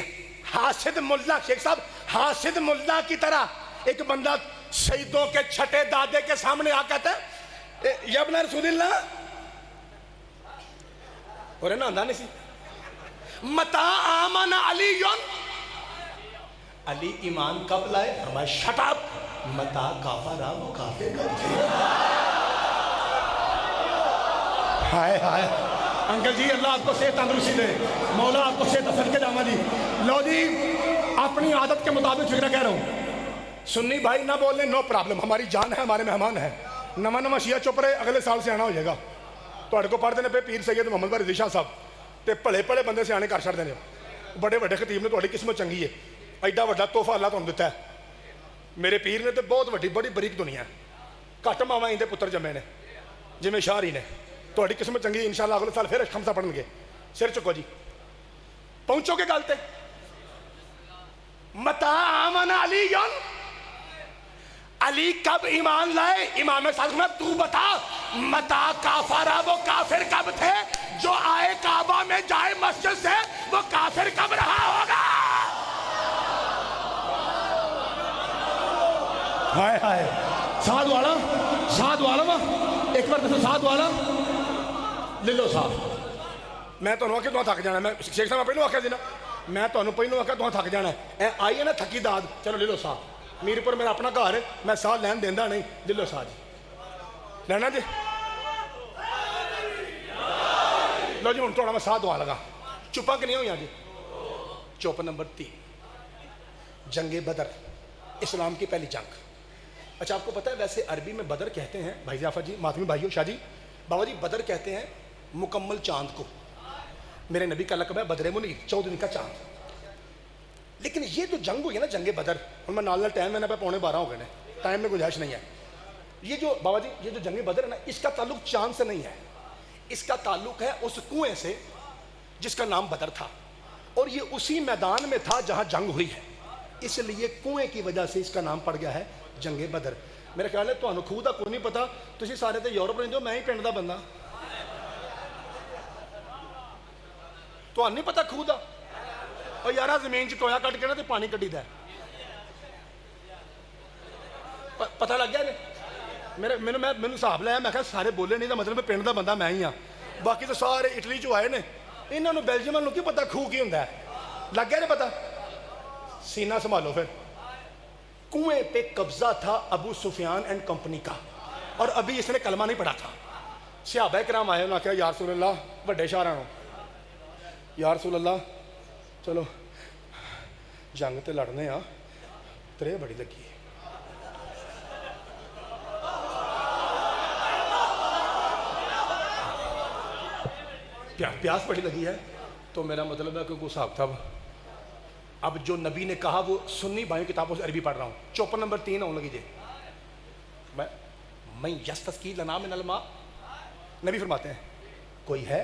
حاسد ملا شیخ صاحب حاسد ملا کی طرح ایک بندہ شہیدوں کے چھٹے دادے کے سامنے آ کہتا ہے یا ابن رسول اللہ اور ہے نا آندہ نہیں سی متا آمن علی علی ایمان کب لائے فرمایا شٹ اپ متا کافرہ وہ کافر کب تھے ہائے ہائے انکل جی اللہ آپ کو صحت تندرستی دے مولا آپ کو صحت اثر کے جامع جی لو جی اپنی عادت کے مطابق فکر کہہ رہا ہوں سنی بھائی نہ بولنے نو پرابلم ہماری جان ہے ہمارے مہمان ہے نواں شیعہ چپ رہے اگلے سال سے آنا ہو جائے گا تھوڑے کو پڑھ دینے پہ پیر سید محمد بھائی رضی شاہ صاحب تے پڑے بندے سے آنے کر چھڑ دینے بڑے بڑے خطیب نے تھوڑی قسمت چنگی ہے ایڈا وڈا تحفہ اللہ تمہیں دیتا ہے میرے پیر نے تو بہت وڈی بڑی بریک دنیا ہے گھٹ ماواں اندے پتر جمے نے جویں شاہری نے تھوڑی قسمت چنگی انشاءاللہ اگلے سال پھر خمسہ پڑھن گے سر چکو جی پہنچو گے گل تے متا آمن علی علی کب ایمان لائے امام صادق میں تو بتا متا کافرہ وہ کافر کب تھے جو آئے کعبہ میں جائے مسجد سے وہ کافر کب رہا ہوگا ہائے ہائے ساتھ والا ایک بار دسو ساتھ والا لے لو صاحب میں تو آخر تھک جانا میں شیخ صاحب پہلو آخیا دینا میں تو پہلو آخیا تھک جانا ہے آئی ہے نا تھکی داد چلو لے لو صاحب میرے پر میرا اپنا گھر ہے میں ساتھ لین دینا نہیں لے لو صاحب جی لینا جی لو جی ہوں تھوڑا میں ساتھ دعا لگا چپا کہ نہیں ہوئی جی چوپ نمبر 3 جنگ بدر اسلام کی پہلی جنگ اچھا آپ کو پتہ ہے ویسے عربی میں بدر کہتے ہیں بھائی ضیافت جی ماتمی بھائیو شاہ جی بابا جی بدر کہتے ہیں مکمل چاند کو میرے نبی کا لقب ہے بدر منیر 14 دن کا چاند لیکن یہ جو جنگ ہوئی ہے نا جنگ بدر ہوں میں نال ٹائم میں نا پہ 11:45 ہو گئے ٹائم میں گنجائش نہیں ہے یہ جو بابا جی یہ جو جنگ بدر ہے نا اس کا تعلق چاند سے نہیں ہے اس کا تعلق ہے اس کنویں سے جس کا نام بدر تھا اور یہ اسی میدان میں تھا جہاں جنگ ہوئی ہے اس لیے کنویں کی وجہ سے اس کا نام پڑ گیا ہے جنگ بدر میرا خیال ہے تمہیں خوہ دا کوئی نہیں پتا تسی سارے تے یورپ رہندے ہو میں ہی پنڈ دا بندہ تمہیں نہیں پتا خوہ دا اور یارا زمین چ ٹویا کٹ کے نا تے پانی کٹی دا پتہ لگ گیا نے میں حساب لایا میں کہا سارے بولے نہیں دا مطلب پنڈ دا بندہ میں ہی ہاں باقی تو سارے اٹلی چ آئے نے انہوں نے بیلجیم والوں کی پتا خوہ کی ہوتا ہے لگ گیا نہیں پتا سینہ سنبھالو پھر کنویں پہ قبضہ تھا ابو سفیان اینڈ کمپنی کا اور ابھی اس نے کلمہ نہیں پڑھا تھا صحابہ کرام آئے انہوں نے کہا یا رسول اللہ بڑے شاہراں یا رسول اللہ چلو جنگ تے لڑنے ہاں ترے بڑی لگی ہے پیاس بڑی لگی ہے تو میرا مطلب ہے کہ کوئی حساب تھا اب جو نبی نے کہا وہ سنی بھائیوں کتابوں سے عربی پڑھ رہا ہوں چوپن نمبر 3 آن لگی جی میں یستسقی لنا من الماء نبی فرماتے ہیں کوئی ہے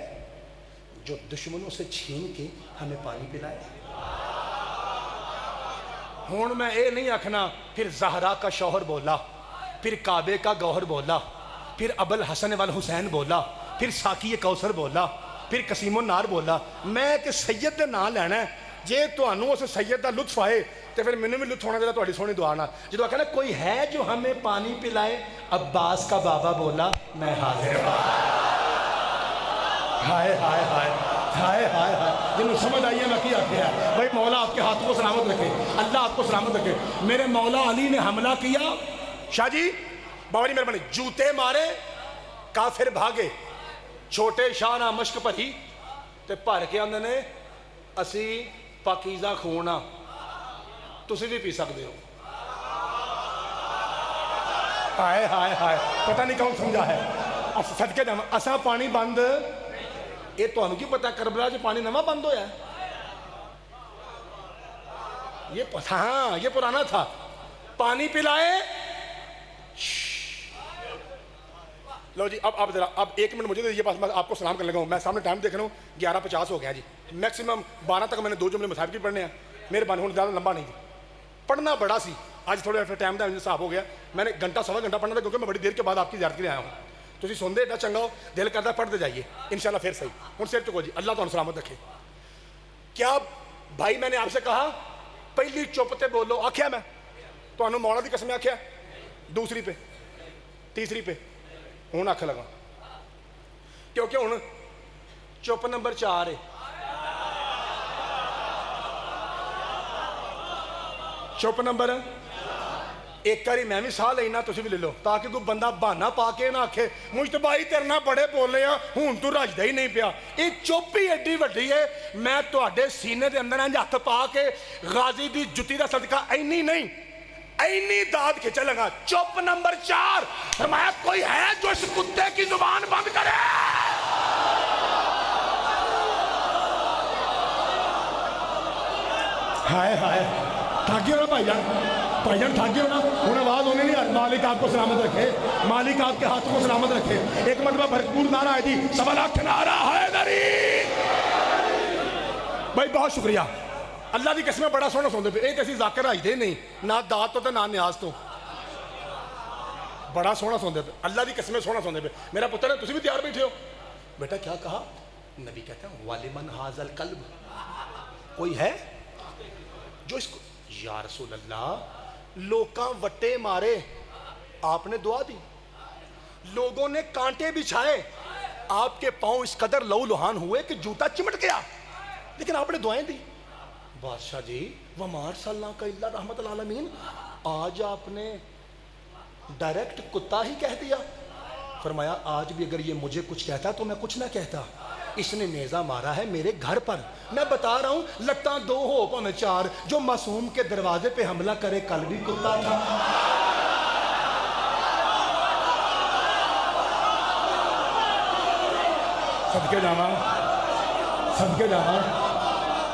جو دشمنوں سے چھین کے ہمیں پانی پلائے ہون میں اے نہیں آکھنا پھر زہرا کا شوہر بولا پھر کعبے کا گوہر بولا پھر ابو الحسن والحسین بولا پھر ساقی کوثر بولا پھر قسیم النار بولا میں کہ سید دے نام لینا ہے جے تانوں اس سید دا لطف آئے تو پھر مینوں بھی لطف ہونا چاہیے تہاڈی سونی دعا نال جدوں کہنا کوئی ہے جو ہمیں پانی پلائے عباس کا بابا بولا میں حاضر ہوں ہائے ہائے ہائے ہائے ہائے ہائے جنہوں سمجھ آئیے میں کیا کیا ہے بھائی مولا آپ کے ہاتھ کو سلامت رکھے اللہ آپ کو سلامت رکھے میرے مولا علی نے حملہ کیا شاہ جی بابا جی مہربانی جوتے مارے کافر بھاگے چھوٹے شاہ نہ مشک پری تے بھر کے آندے نے اسی پاکیزہ خونا تسی بھی پی سکتے ہو ہائے ہائے ہائے پتہ نہیں کون سمجھا ہے صدقے جاواں اساں پانی بند یہ تمہیں کی پتا کربلا جو پانی نواں بند ہویا ہے یہ ہاں یہ پرانا تھا پانی پلائے لو جی اب ذرا اب 1 منٹ مجھے یہ بات میں آپ کو سلام کرنے لگا ہوں میں سامنے ٹائم دیکھ رہا ہوں 11:50 ہو گیا جی میکسیمم 12 تک میں نے 2 جملے مصاحب کی پڑھنے ہیں مہربانی ہونے زیادہ لمبا نہیں تھی پڑھنا بڑا سی آج تھوڑا ٹائم کا حساب ہو گیا میں نے گھنٹہ سوا گھنٹہ پڑھنا تھا کیونکہ میں بڑی دیر کے بعد آپ کی زیارت کے لیے آیا ہوں تسی سن دے ایڈا چنگا ہو دل کرتا پڑھتے جائیے انشاءاللہ پھر صحیح ہوں سر چکو جی اللہ تعالیٰ سلامت رکھے کیا بھائی میں نے آپ سے کہا پہلی چپ تے بولو آکھیا میں تو انہوں مولا دی قسم آکھیا دوسری پہ تیسری پہ ہوں آکھ لگا کیونکہ ہوں چپ نمبر 4 ہے چپ نمبر ایک کاری میں بھی ساہ لینا تسی بھی لے لو تاکہ کوئی بندہ بہانا پا کے نہ آکھے مجتبائی تیرنا بڑے بولے ہیں ہوں تو رجدہ ہی نہیں پیا یہ چپ ہی ایڈی وڈی ہے میں تواڈے سینے دے اندر ہاتھ پا کے غازی دی جتی دا صدقہ اینی نہیں اینی داد کھچے لگا چپ نمبر 4 فرمایا کوئی ہے جو اس کتے کی زبان بند کرے ہائے ہائے تھاکی ہو بھائی جان تھاکی ہو نا انہیں آواز ہونے نہیں مالک آپ کو سلامت رکھے مالک آپ کے ہاتھ کو سلامت رکھے ایک مرتبہ بھرپور نعرہ ہے جی 1.25 لاکھ نعرہ حیدری بھائی بہت شکریہ اللہ دی قسمیں بڑا سونا سوندے پہ ایک ایسی ذاکر آئی دے نہیں نہ داد تو تے نہ نیاز تو بڑا سونا سوندے پہ اللہ دی قسمیں سونا سوندے پہ میرا پتر ہے تسی بھی تیار بیٹھے ہو بیٹا کیا کہا نبی کہتے ہیں وَلِمَنْ هَذَا الْقَلْبِ کوئی ہے جو اس کو یا رسول اللہ لوکاں وٹے مارے آپ نے دعا دی لوگوں نے کانٹے بچھائے آپ کے پاؤں اس قدر لہو لہان ہوئے کہ جوتا چمٹ گیا لیکن آپ نے دعائیں دی بادشاہ جی وَمَا أَرْسَلْنَاكَ إِلَّا رَحْمَةً لِلْعَالَمِينَ آج آپ نے ڈائریکٹ کتا ہی کہہ دیا فرمایا آج بھی اگر یہ مجھے کچھ کہتا تو میں کچھ نہ کہتا اس نے نیزہ مارا ہے میرے گھر پر میں بتا رہا ہوں لٹاں 2 ہو پاویں 4 جو معصوم کے دروازے پہ حملہ کرے کل بھی کتا تھا صدقے جاواں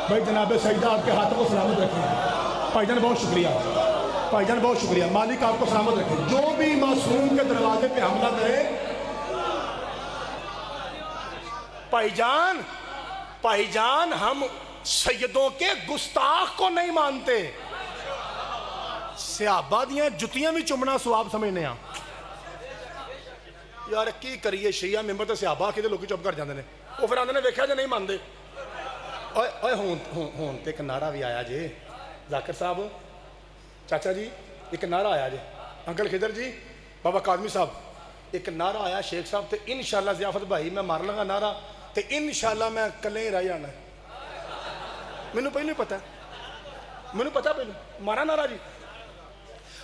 بھائی جناب سیدہ آپ کے ہاتھوں کو سلامت رکھیں بھائی جان بہت شکریہ بھائی جان بہت شکریہ مالک آپ کو سلامت رکھے جو بھی معصوم کے دروازے پہ حملہ کرے بھائی جان ہم سیدوں کے گستاخ کو نہیں مانتے صحابہ دیاں جتیاں بھی چمنا سواب سمجھنے ہیں یار کی کریے شیعہ ممبر تے صحابہ کے لوگ چپ کر جاندے نے وہ پھر آندے نے ویکھیا جے نہیں مانتے اوے ہون تے ایک نعرہ بھی آیا جی ذاکر صاحب چاچا جی ایک نعرہ آیا جی انکل خضر جی بابا قادمی صاحب ایک نعرہ آیا شیخ صاحب تے انشاءاللہ ضیافت بھائی میں مار لگا نعرہ تو انشاءاللہ میں کلے ہی رہ جانا. مینوں پہلے پتا, مینوں پتا پہلے. مارا نعرہ جی.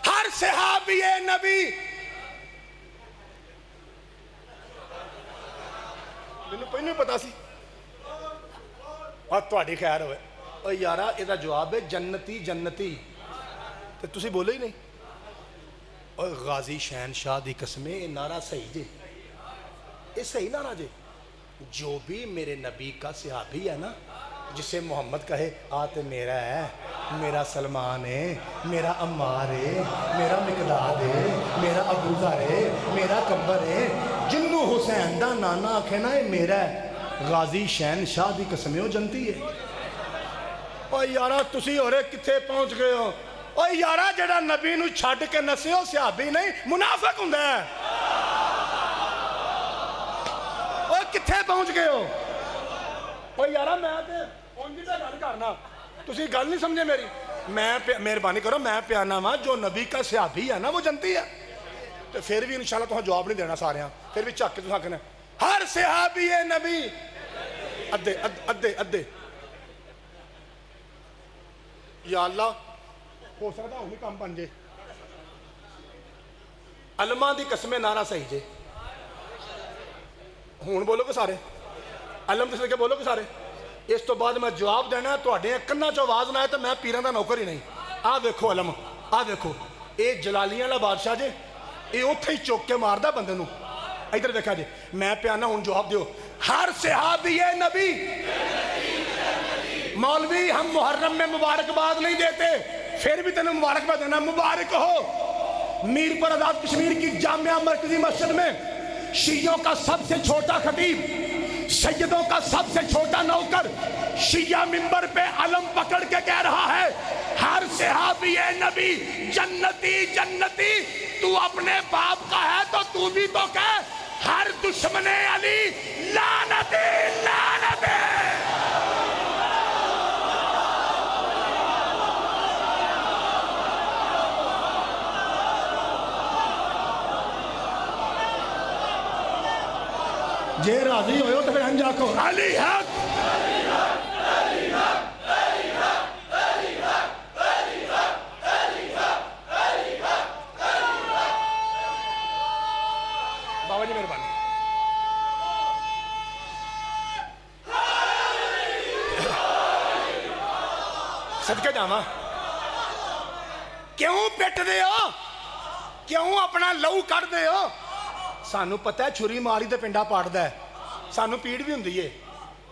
ہر صحابی نبی, مینوں پہلے پتا سی. اور تہاڈی خیر ہوئے. او یارا یہ جواب ہے جنتی جنتی, تو تسی بولے ہی نہیں. اور غازی شہنشاہ دی قسمیں یہ نعرہ صحیح جی, یہ صحیح نعرہ جی. جو بھی میرے نبی کا صحابی ہے نا, جسے محمد کہے آتے میرا ہے, میرا سلمان ہے, میرا عمار ہے, میرا مقداد ہے, میرا ابو ذر ہے, میرا کمبر ہے, جنوں حسین دا نانا آکھے نا یہ میرا ہے, غازی شہنشاہ دی قسمیں ہو جنتی ہے. اوہ یارا تسی ہو رہے کتھے پہنچ گئے ہو. اوہ یارا جڑا نبی نو چھڈ کے نسے ہو صحابی نہیں, منافق ہوندا ہے. اوہ کتھے پہنچ گئے ہو. اوہ یارا میں تے اونجی تے گل کرنا, تسی گل نہیں سمجھے میری. میں مہربانی کرو, میں پیانا وا جو نبی کا صحابی ہے نا وہ جنتی ہے. تو پھر بھی انشاءاللہ تہاں جواب نہیں دینا سارے, پھر بھی چک کے تساں کہنا ہر صحابی نبی ادھے ادھے ادھے. یا اللہ ہو سکتا ہوں کام بن جے. علماء دی قسمیں نعرہ صحیح جے. ہون بولو گے سارے, علم دے صدقے بولو گے سارے. اس تو بعد میں جواب دینا, تہاڈے کناں چ آواز نہ آئے تو میں پیراں دا نوکر ہی نہیں. آ دیکھو علم, آ دیکھو اے جلالیاں والا بادشاہ جے, اے اوتھے ہی چوک کے ماردا بندے نو. ادھر دیکھا جی, میں پیانا ہوں جواب دیو. ہر صحابی نبی. مولوی ہم محرم میں مبارکباد نہیں دیتے, پھر بھی تینوں مبارکباد دینا, مبارک ہو. میر پر آزاد کشمیر کی جامعہ مرکزی مسجد میں شیعوں کا سب سے چھوٹا خطیب, سیدوں کا سب سے چھوٹا نوکر, شیعہ منبر پہ علم پکڑ کے کہہ رہا ہے ہر صحابی نبی جنتی جنتی. تو اپنے باپ کا ہے تو تو بھی تو کہہ ہر دشمن علی لعنتی لعنتی. جے راضی ہوئے ہو تو پھر ہم جا کو علی حق. بابا جی مہربانی. صدقے جاواں, کیوں پٹ دے ہو, کیوں اپنا لہو کٹ دے ہو. سانو پتہ ہے چھری ماری تے پنڈا پاڑدا ہے, سانو پیڑ بھی ہوندی ہے.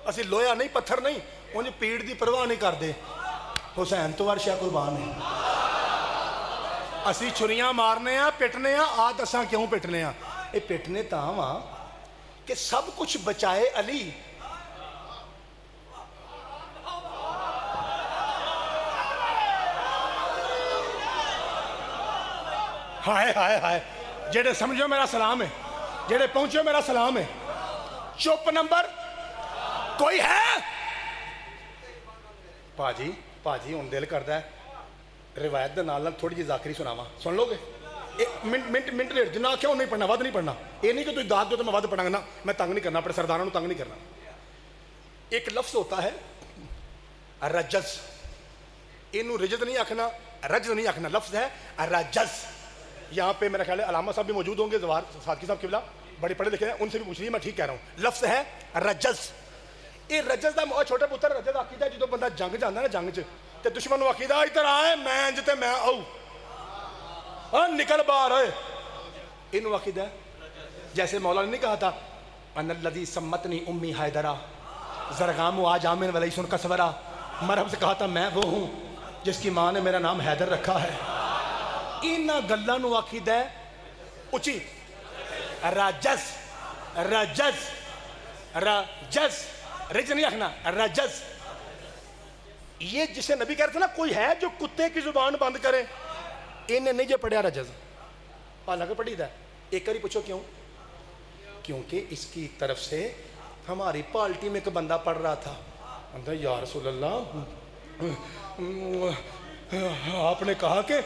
اسی لویا نہیں پتھر نہیں, انج پیڑ دی پرواہ نہیں کردے. حسین تو ورشا قربان ہے. اسی چھریاں مارنے ہیں, پٹنے ہیں. آ دساں کیوں پٹنے ہیں. یہ پٹنے تاں واں کہ سب کچھ بچائے علی. ہائے ہائے ہائے, جڑے سمجھو میرا سلام ہے, جڑے پہنچو میرا سلام ہے. چپ نمبر کوئی ہے. پاجی پاجی ہوں دل کردا ہے روایت دے نال تھوڑی جی ذاکری سناواں, سن لو گے. منٹ لیٹ جنا کیوں نہیں پڑھنا, ود نہیں پڑھنا. یہ نہیں کہ تم داد دو تو میں ود پڑھاں گا, میں تنگ نہیں کرنا, اپنے سرداروں تنگ نہیں کرنا. ایک لفظ ہوتا ہے رجز, اینو رجز نہیں آکھنا, رجز نہیں آکھنا, لفظ ہے رجز. یہاں پہ میرا خیال ہے علامہ صاحب بھی موجود ہوں گے, زوار صادقی صاحب قبلہ بڑے پڑھے لکھے ہیں, ان سے بھی پوچھ لیے, میں ٹھیک کہہ رہا ہوں. لفظ ہے رجز. یہ رجز دا چھوٹے پتر رجز آکھیدا جدوں بندہ جنگ جاندا نا, جنگ چ تے دشمن نو آکھیدا ادھر آئے میں انج تے میں آؤ, ہاں نکل باہر ہوئے. اینو آکھیدا جیسے مولا نے نہیں کہا تھا ان الذی سمتنی امی حیدرا زرغام آج آمن ولی سن کسورا. مرحب سے کہا تھا میں وہ ہوں جس کی ماں نے میرا نام حیدر رکھا ہے. اینا گلاں نو آکھیدا ہے اچھی رجز. رجز رجز رج نہیں آکھنا, رجز. یہ جسے نبی کہہ رہے تھے نا کوئی ہے جو کتے کی زبان بند کرے, انہیں نہیں جو پڑھیا رجز. حالانکہ پڑھی دا ایک کری پوچھو کیوں, کیونکہ اس کی طرف سے ہماری پارٹی میں ایک بندہ پڑھ رہا تھا, اندر یا رسول اللہ آپ نے کہا کہ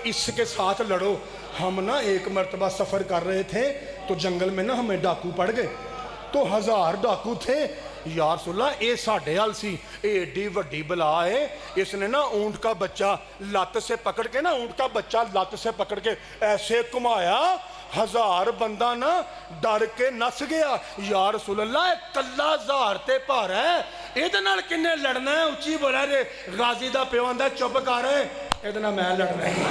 اس کے ساتھ لڑو. ہم نا ایک مرتبہ سفر کر رہے تھے تو جنگل میں نا ہمیں ڈاکو پڑ گئے, تو 1000 ڈاکو تھے یا رسول اللہ اے ساڈے حال سی ایڈی وڈی بلا ہے اس نے نا اونٹ کا بچہ لت سے پکڑ کے نا اونٹ کا بچہ لت سے پکڑ کے ایسے کمایا 1000 بندہ نا ڈر کے نس گیا یا رسول اللہ کلا 1000 تے پار ہے ایدے نال کنے لڑنا ہے اچھی بولا رے غازی دا پیو آندا چپ کر ایدے نال میں لڑنا ہے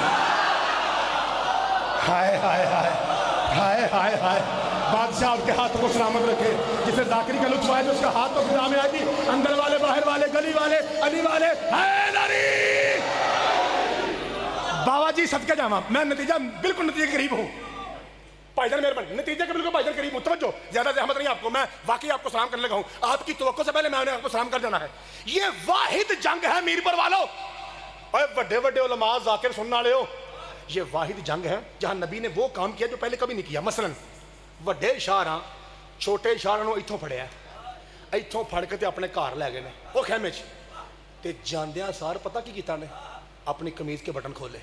ہائے ہائے ہائے ہائے ہائے ہائے بادشاہ آپ کے ہاتھ کو سلامت رکھے جسے ذاکری کا لطف آئے تو اس کا ہاتھ تو خدا میں آئے گی اندر والے باہر والے گلی والے علی والے حیدری بابا جی صدقہ جاواں میں نتیجہ بالکل نتیجے کے قریب ہوں بھائی جان مہربانی نتیجے کے بالکل بھائی جان قریب ہوں توجہ زیادہ زحمت نہیں آپ کو میں واقعی آپ کو سلام کرنے لگا ہوں آپ کی توقع سے پہلے میں نے آپ کو سلام کر جانا ہے یہ واحد جنگ ہے میر پر والو اے بڑے بڑے علماء ذاکر سننے والے ہو یہ واحد جنگ ہے جہاں نبی نے وہ کام کیا جو پہلے کبھی نہیں کیا مثلا وڈے شہراں چھوٹے شہراں نوں ایتھوں پھڑیا ایتھوں پھڑ کے تے اپنے گھر لے گئے نے وہ خیمے چ تے جاندیاں سار پتہ کی کیتا نے اپنی قمیض کے بٹن کھولے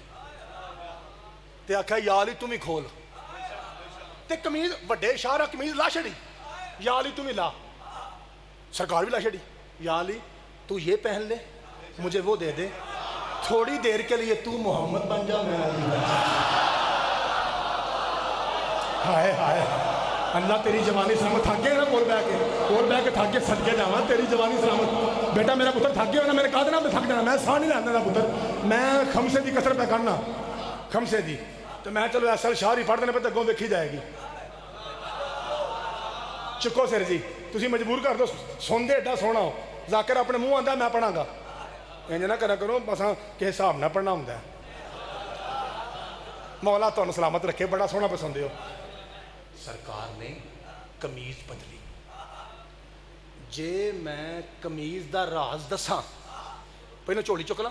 تے آکھیا یا علی تم ہی کھول تے قمیض وڈے شہراں قمیض لا چھڑی یا علی تم ہی لا سرکار بھی لا چھڑی یا علی تو یہ پہن لے مجھے وہ دے دے تھوڑی دیر کے لیے تو محمد بن جا میں علی بن جا ہائے ہائے اللہ تیری جوانی سلامت تھک گئے نا کول بہ کے تھک کے صدقے جاواں تیری جوانی سلامت بیٹا میرا پتر تھک گیا نا میں نے کہا تھا نا میں تھک جانا میں ساہ نہیں لینا نا پتر میں خمسے دی کسر پہ کرنا خمسے دی تو میں چلو ایسا شاہ ہی پڑھ دینے پہ اگوں ویکھی جائے گی چکو سر جی تسی مجبور کر دو سن دے ایڈا سونا ہو ذاکر اپنے منہ آندا میں پڑھاں گا انج نہ کرا کرو بساں کہ حساب نہ پڑھنا ہوندا ہے مولا تانوں سلامت رکھے بڑا سونا پسند ہو سرکار نے قمیض بدلی جے میں قمیض دا راز دساں پہلے چولی چک لاں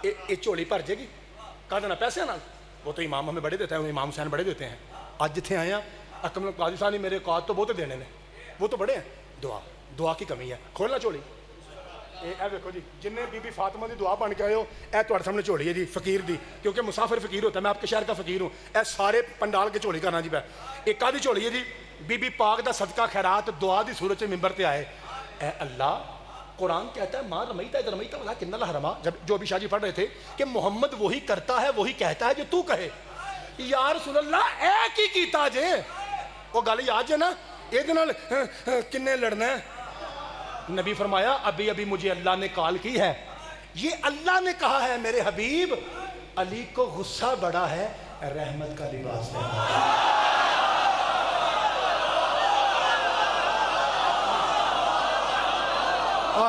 یہ چولی بھر جائے گی کہا دینا پیسے نال وہ تو امام ہمیں بڑے دیتے ہیں امام حسین بڑے دیتے ہیں آج جتنے آئے ہیں اکمل قاضی صاحب نے میرے اوقات تو بہت دینے نے وہ تو بڑے ہیں دعا کی کمی ہے کھولنا چولی اے دیکھو جی جن بی بی فاطمہ دی دعا بن کے آئے ہو اے تہاڈے سامنے چولی ہے جی فقیر دی کیونکہ مسافر فقیر ہوتا ہے میں آپ کے شہر کا فقیر ہوں اے سارے پنڈال کے چولی کرنا جی پہ ایک آدھی چولی ہے جی بی بی پاک دا صدقہ خیرات دعا دی صورت سے ممبر تے آئے اے اللہ قرآن کہتا ہے ماں رمیتا ہے رمیتا ولا کن اللہ حرما جب جو ابھی شاہ جی پڑھ رہے تھے کہ محمد وہی کرتا ہے وہی کہتا ہے جو تو کہے یا رسول اللہ اے کی کیتا جے وہ گل یاد جے نا اے دے نال کنے لڑنا ہے نبی فرمایا ابھی ابھی مجھے اللہ نے کال کی ہے یہ اللہ نے کہا ہے میرے حبیب علی کو غصہ بڑا ہے رحمت کا لباس ہے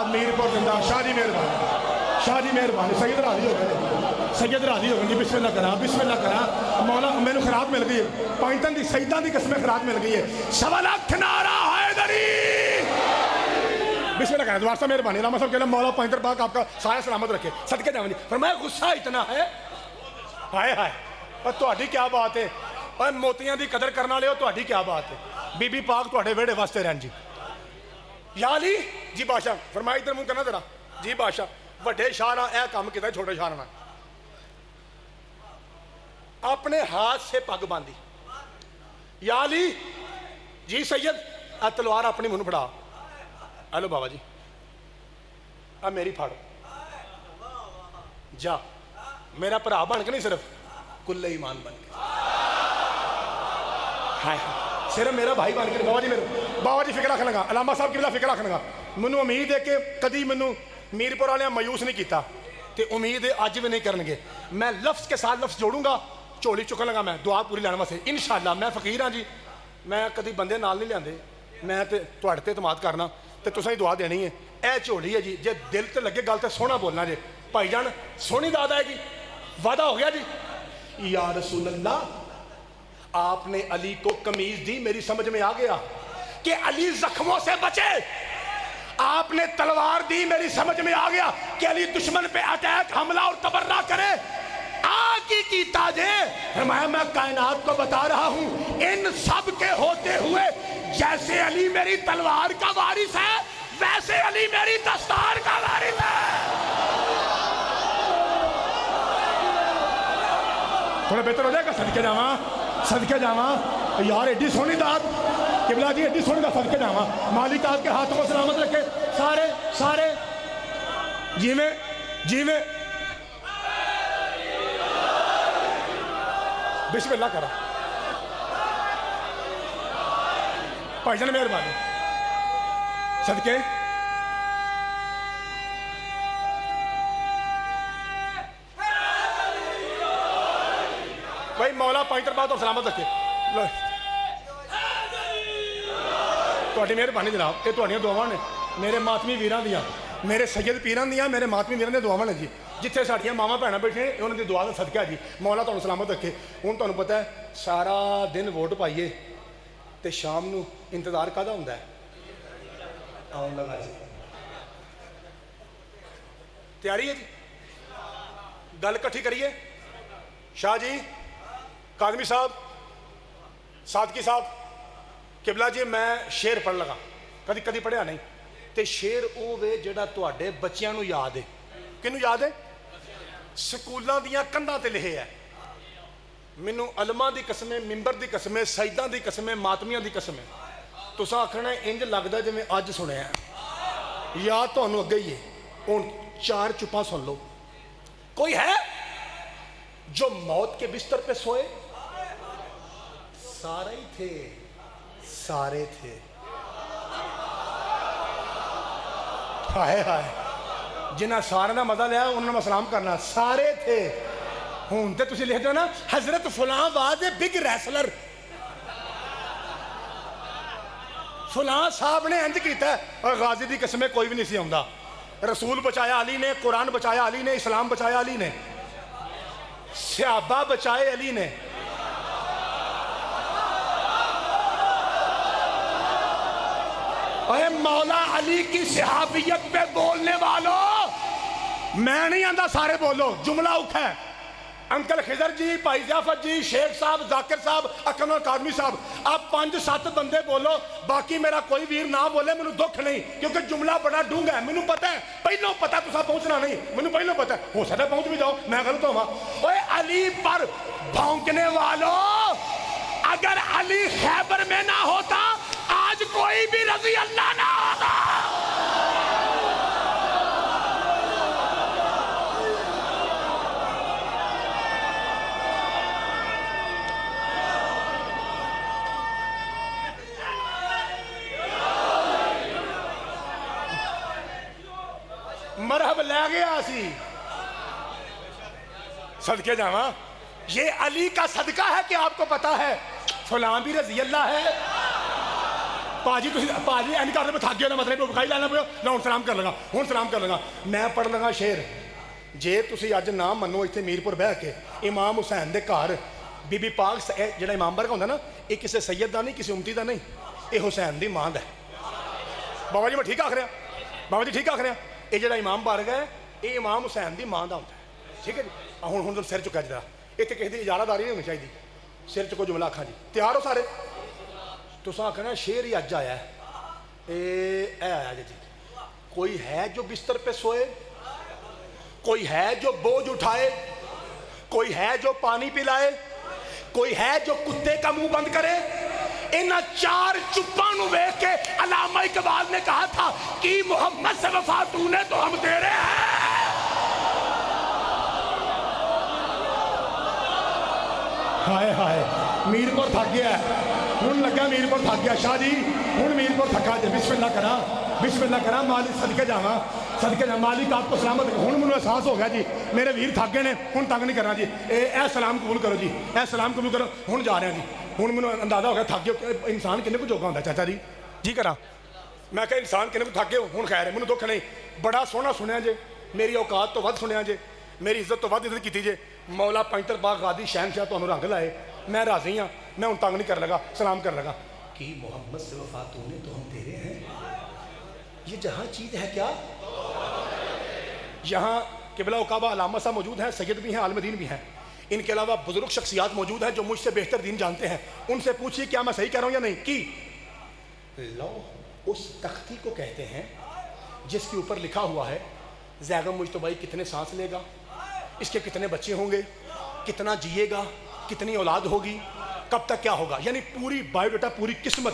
میر پور زندہ شاہ جی مہربانی سید راضی ہو گئے سید راضی ہو گئے جی بسم اللہ کرا مولا میں نے خراب مل گئی ہے پوائنٹن دی سیدہ دی قسمیں خراب مل گئی ہے 1.25 لاکھ نعرہ حیدری بسم اللہ کرا دوبارہ مہربانی علامہ صاحب کہنا مولا پوائنٹر پاک آپ کا سایہ سلامت رکھے صدقے جاواں جی فرمایا غصہ اتنا ہے ہائے ہائے اور تہاڈی کیا بات ہے اور موتیاں دی قدر کرنا لے ہو تہاڈی کیا بات ہے بی بی پاک تہاڈے ویڑے واسطے رہن جی یا علی جی بادشاہ فرمایا ادھر منہ کرنا ذرا جی بادشاہ وڈے شاہ اے کام کیتا چھوٹے شاہ نے اپنے ہاتھ سے پگ باندھی یا علی جی سید اے تلوار اپنی منہ پھڑا ہلو بابا جی اب میری پھاڑ جا میرا بھرا بن کے نہیں صرف کل ایمان بن کے ہائے صرف میرا بھائی بن کے بابا جی فکر رکھنے گا علامہ صاحب کی بلا فکر رکھنے گا مینوں امید ہے کہ کدی مینوں میرپور والے مایوس نہیں کیتا تے امید ہے اج بھی نہیں کرن گے میں لفظ کے ساتھ لفظ جوڑوں گا چولی چکن لگا میں دعا پوری لینے واسطے انشاءاللہ میں فقیر ہاں جی میں کدی بندے نال نہیں لیاندے میں تے تہاڈے تے اعتماد کرنا تے تساں ہی دعا دینی ہے اے چولی ہے جی جے دل تے لگے گل تے سونا بولنا جے بھائی جان سونی داد آئے گی وعدہ ہو گیا جی یا رسول اللہ آپ نے علی کو قمیض دی میری سمجھ میں آ گیا کہ علی زخموں سے بچے آپ نے تلوار دی میری سمجھ میں آ گیا کہ علی دشمن پہ اٹیک حملہ اور تبرہ کرے آگی کی تاجے فرمایا میں کائنات کو بتا رہا ہوں ان سب کے ہوتے ہوئے جیسے علی میری تلوار کا وارث ہے ویسے علی میری دستار کا وارث ہے تھوڑا بہتر ہو جائے گا صدقے جاواں یار ایڈی سونی داد قبلہ جی ایڈی سن کا صدقے جاواں مالک آپ کے ہاتھوں کو سلامت رکھے سارے سارے جیویں بسم اللہ کرا بھائی جان مہربانی صدقے بھائی مولا پانچ بات اور سلامت رکھے تھوڑی مہربانی جناب یہ تھوڑیاں دعاواں نے میرے ماتمی ویراں دیاں میرے سید پیراں دیاں میرے ماتمی ویراں دی دعاواں نے جی جتھے ساڈیاں ماواں بھੈਣਾں بیٹھے انہاں دی دعا دا صدقہ جی مولا تانوں سلامت رکھے ہن تانوں پتہ ہے سارا دن ووٹ پائیے تے شام نو انتظار کاہدا ہوندا ہے آن لگا جی تیاری ہے جی گل کٹھی کریے شاہ جی کاظمی صاحب صادقی صاحب قبلہ جی میں شعر پڑھ لگا کدی کدی پڑھیا نہیں تے شعر او وے جڑا تواڈے بچیاں نو یاد ہے کنوں یاد ہے سکولاں دیاں کندھاں تے لکھے ہے مینوں علماء دی قسمیں ممبر دی قسمیں سیداں دی قسمیں ماتمیاں دی قسمیں تساں آکھنا انج لگدا جویں اج سنیا ہے یاد تانوں اگے ہی ہے ہن چار چپاں سن لو کوئی ہے جو موت کے بستر پہ سوئے سارے ہی تھے سارے تھے ہائے ہائے جنہیں سارے کا مزہ لیا انہوں نے سلام کرنا سارے تھے ہوں تو تسی لکھ دو نا حضرت فلاں واز اے بگ ریسلر فلاں صاحب نے انج کیتا ہے اور غازی دی قسمیں کوئی بھی نہیں سی آوندا رسول بچایا علی نے قرآن بچایا علی نے اسلام بچایا علی نے صحابہ بچائے علی نے اے مولا علی کی صحابیت پہ بولنے والوں میں نہیں آندہ سارے بولو جملہ اکھا ہے انکل خضر جی بھائی ضیافت جی شیخ صاحب ذاکر صاحب اکرم کاظمی صاحب آپ 5-7 بندے بولو باقی میرا کوئی ویر نہ بولے مینوں دکھ نہیں کیونکہ جملہ بڑا ڈونگا ہے مینوں پتہ ہے پہلوں پتہ تسا پہنچنا نہیں مینوں پہلوں پتہ ہے ہو سکتا پہنچ بھی جاؤ میں غلط ہوا اوے علی پر بھونکنے والوں اگر علی خیبر میں نہ ہوتا آج کوئی بھی رضی اللہ نہ ہوتا مرحب لے گیا سی صدقے جاواں یہ علی کا صدقہ ہے کہ آپ کو پتا ہے فلاں بھی رضی اللہ ہے پاجی پاجی این کر تھک گیا مطلب بخائی لینا پہ میں ہوں سلام کر لگا ہوں سلام کر لگا میں پڑھ لگا شعر جے تسی اج نہ منو اتنے میرپور بہ کے امام حسین دے گھر بی بی پاک جڑا امام برگا ہوندا نا یہ کسی سید دا نہیں کسی امتی دا نہیں یہ حسین دی ماں دا ہے بابا جی میں ٹھیک آکھ رہا بابا جی ٹھیک آکھ رہا یہ جڑا امام بارگاہ ہے یہ امام حسین دی ماں دا ہوتا ہے ٹھیک ہے جی ہوں سر چکا جا اتنے کسی کی اجارہ داری نہیں ہونی چاہیے سر چکو جملہ آکھاں جی تیار ہو سارے تساں آکھنا شعر ہی اج آیا ہے اے آیا جی کوئی ہے جو بستر پہ سوئے کوئی ہے جو بوجھ اٹھائے کوئی ہے جو پانی پلائے کوئی ہے جو کتے کا منہ بند کرے انہاں چار چپاں نو ویکھ کے علامہ اقبال نے کہا تھا کہ محمد سے وفا تو نے تو ہم تیرے ہیں ہائے ہائے میرپور تھک گیا ہے ہوں لگا میرپور تھک گیا شاہ جی ہوں میرپور تھکا جی بسم اللہ کرا مالک صدقے جاواں صدقے جاواں مالک آپ کو سلامت ہوں مجھے احساس ہو گیا جی میرے ویر تھک گئے نے ہوں تنگ نہیں کرنا جی اے سلام قبول کرو جی اے سلام قبول کرو ہوں جا رہے ہیں جی ہوں مجھے اندازہ ہو گیا تھک گئے انسان کنے کو جوگا ہوتا ہے چاچا جی کرا میں کہ انسان کنے کو تھک گئے ہوں خیر ہے مجھے دکھ نہیں بڑا سونا سنیا جے میری اوقات تو ود سنیا جے میری عزت تو ود عزت کی جے مولا پینتر باغ غادی شہنشاہ تمہیں رنگ لائے میں راضی ہاں میں ہوں تنگ نہیں کر لگا سلام کر لگا کہ محمد سے وفا تو نے تو ہم تیرے ہیں یہ جہاں چیز ہے کیا یہاں قبلہ عقابہ علامہ صاحب موجود ہیں سید بھی ہیں عالم دین بھی ہیں ان کے علاوہ بزرگ شخصیات موجود ہیں جو مجھ سے بہتر دین جانتے ہیں ان سے پوچھیے کیا میں صحیح کہہ رہا ہوں یا نہیں کی لوح اس تختی کو کہتے ہیں جس کے اوپر لکھا ہوا ہے زیغم مجتبی کتنے سانس لے گا اس کے کتنے بچے ہوں گے کتنا جیے گا کتنی اولاد ہوگی کب تک کیا ہوگا یعنی پوری بایو ڈیٹا پوری قسمت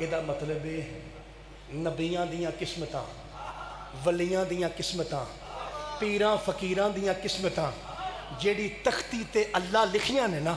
ਇਹਦਾ ਮਤਲਬ ਹੈ ਨਬੀਆਂ ਦੀਆਂ ਕਿਸਮਤਾਂ, ਵਲੀਆਂ ਦੀਆਂ ਕਿਸਮਤਾਂ, ਪੀਰਾਂ ਫਕੀਰਾਂ ਦੀਆਂ ਕਿਸਮਤਾਂ ਜਿਹੜੀ ਤਖਤੀ ਤੇ ਅੱਲਾ ਲਿਖੀਆਂ ਨੇ ਨਾ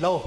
ਲੌਹ।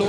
2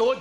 2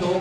2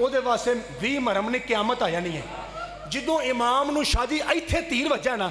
ਉਹਦੇ ਵਾਸਤੇ 20 ਮੁਹਰਮ ਨੇ ਕਿਆਮਤ ਆ ਜਾਣੀ ਹੈ। ਜਦੋਂ ਇਮਾਮ ਨੂੰ ਸ਼ਾਦੀ ਇੱਥੇ ਤੀਰ ਵੱਜਾ ਨਾ,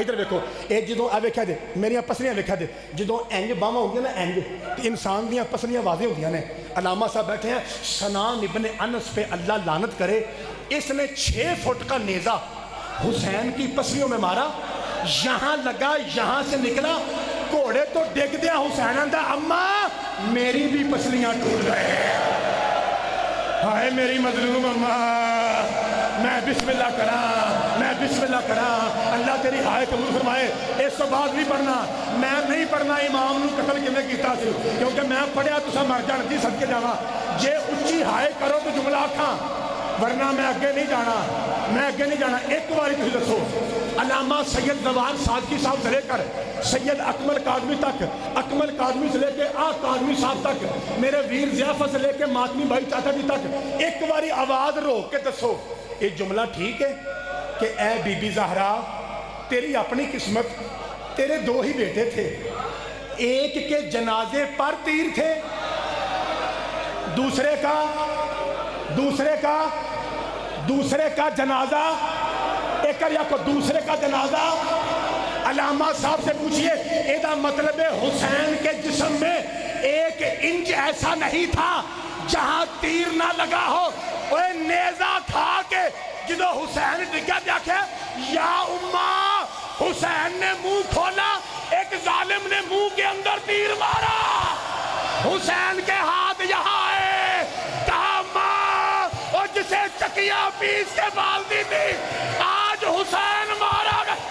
ਇੱਧਰ ਵੇਖੋ, ਇਹ ਜਦੋਂ ਆ ਵੇਖਿਆ ਜੇ ਮੇਰੀਆਂ ਪਸਲੀਆਂ ਵੇਖਿਆ ਜੇ, ਜਦੋਂ ਇੰਜ ਬਾਹਾਂ ਹੁੰਦੀਆਂ ਨਾ ਇੰਜ, ਤੇ ਇਨਸਾਨ ਦੀਆਂ ਪਸਲੀਆਂ ਵਾਜ਼ੇ ਹੁੰਦੀਆਂ ਨੇ। علامہ صاحب بیٹھے ہیں، سنان ابن انس پہ اللہ لعنت کرے، اس نے 6 فٹ کا نیزہ حسین کی پسلیوں میں مارا، یہاں لگا یہاں سے نکلا، گھوڑے تو ڈگ دیا، حسین آندا اماں میری بھی پسلیاں ٹوٹ گئے، ہائے میری مظلوم اماں، میں بسم اللہ کرا، میں بسم اللہ کرا، اللہ تیری ہائے قبول فرمائے۔ اس تو بعد نہیں پڑھنا، میں نہیں پڑھنا امام نو قتل کیویں کیتا سی، کیونکہ میں پڑھیا تسا مر جان دی صدقے جاواں، جے اچھی ہائے کرو تو جملہ آکھاں، ورنہ میں اگے نہیں جانا، میں اگے نہیں جانا۔ ایک باری تسی دسو، علامہ سید زوار صادقی صاحب سے لے کر سید اکمل کاظمی تک، اکمل کاظمی سے لے کے کاظمی صاحب تک، میرے ویر ضیافت سے لے کے ماتمی بھائی چاچا جی تک، ایک باری آواز روک کے دسو یہ جملہ ٹھیک ہے کہ اے بی بی زہرا تیری اپنی قسمت، تیرے 2 ہی بیٹے تھے، ایک کے جنازے پر تیر تھے، دوسرے کا جنازہ ایک کو دوسرے کا جنازہ۔ علامہ صاحب سے پوچھئے ایدہ مطلب حسین کے جسم میں 1 انچ ایسا نہیں تھا جہاں تیر نہ لگا ہو، وہ نیزہ تھا کہ جدو حسین ڈگا دیکھے یا اماں حسین نے منہ کھولا، ایک ظالم نے منہ کے اندر تیر مارا، حسین کے ہاتھ یہاں آئے، کہا ماں اور جسے چکیا پیس کے بالدی تھی آج حسین مارا گیا۔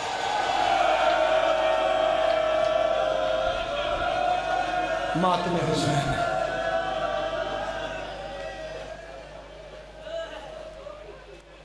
ماتم حسین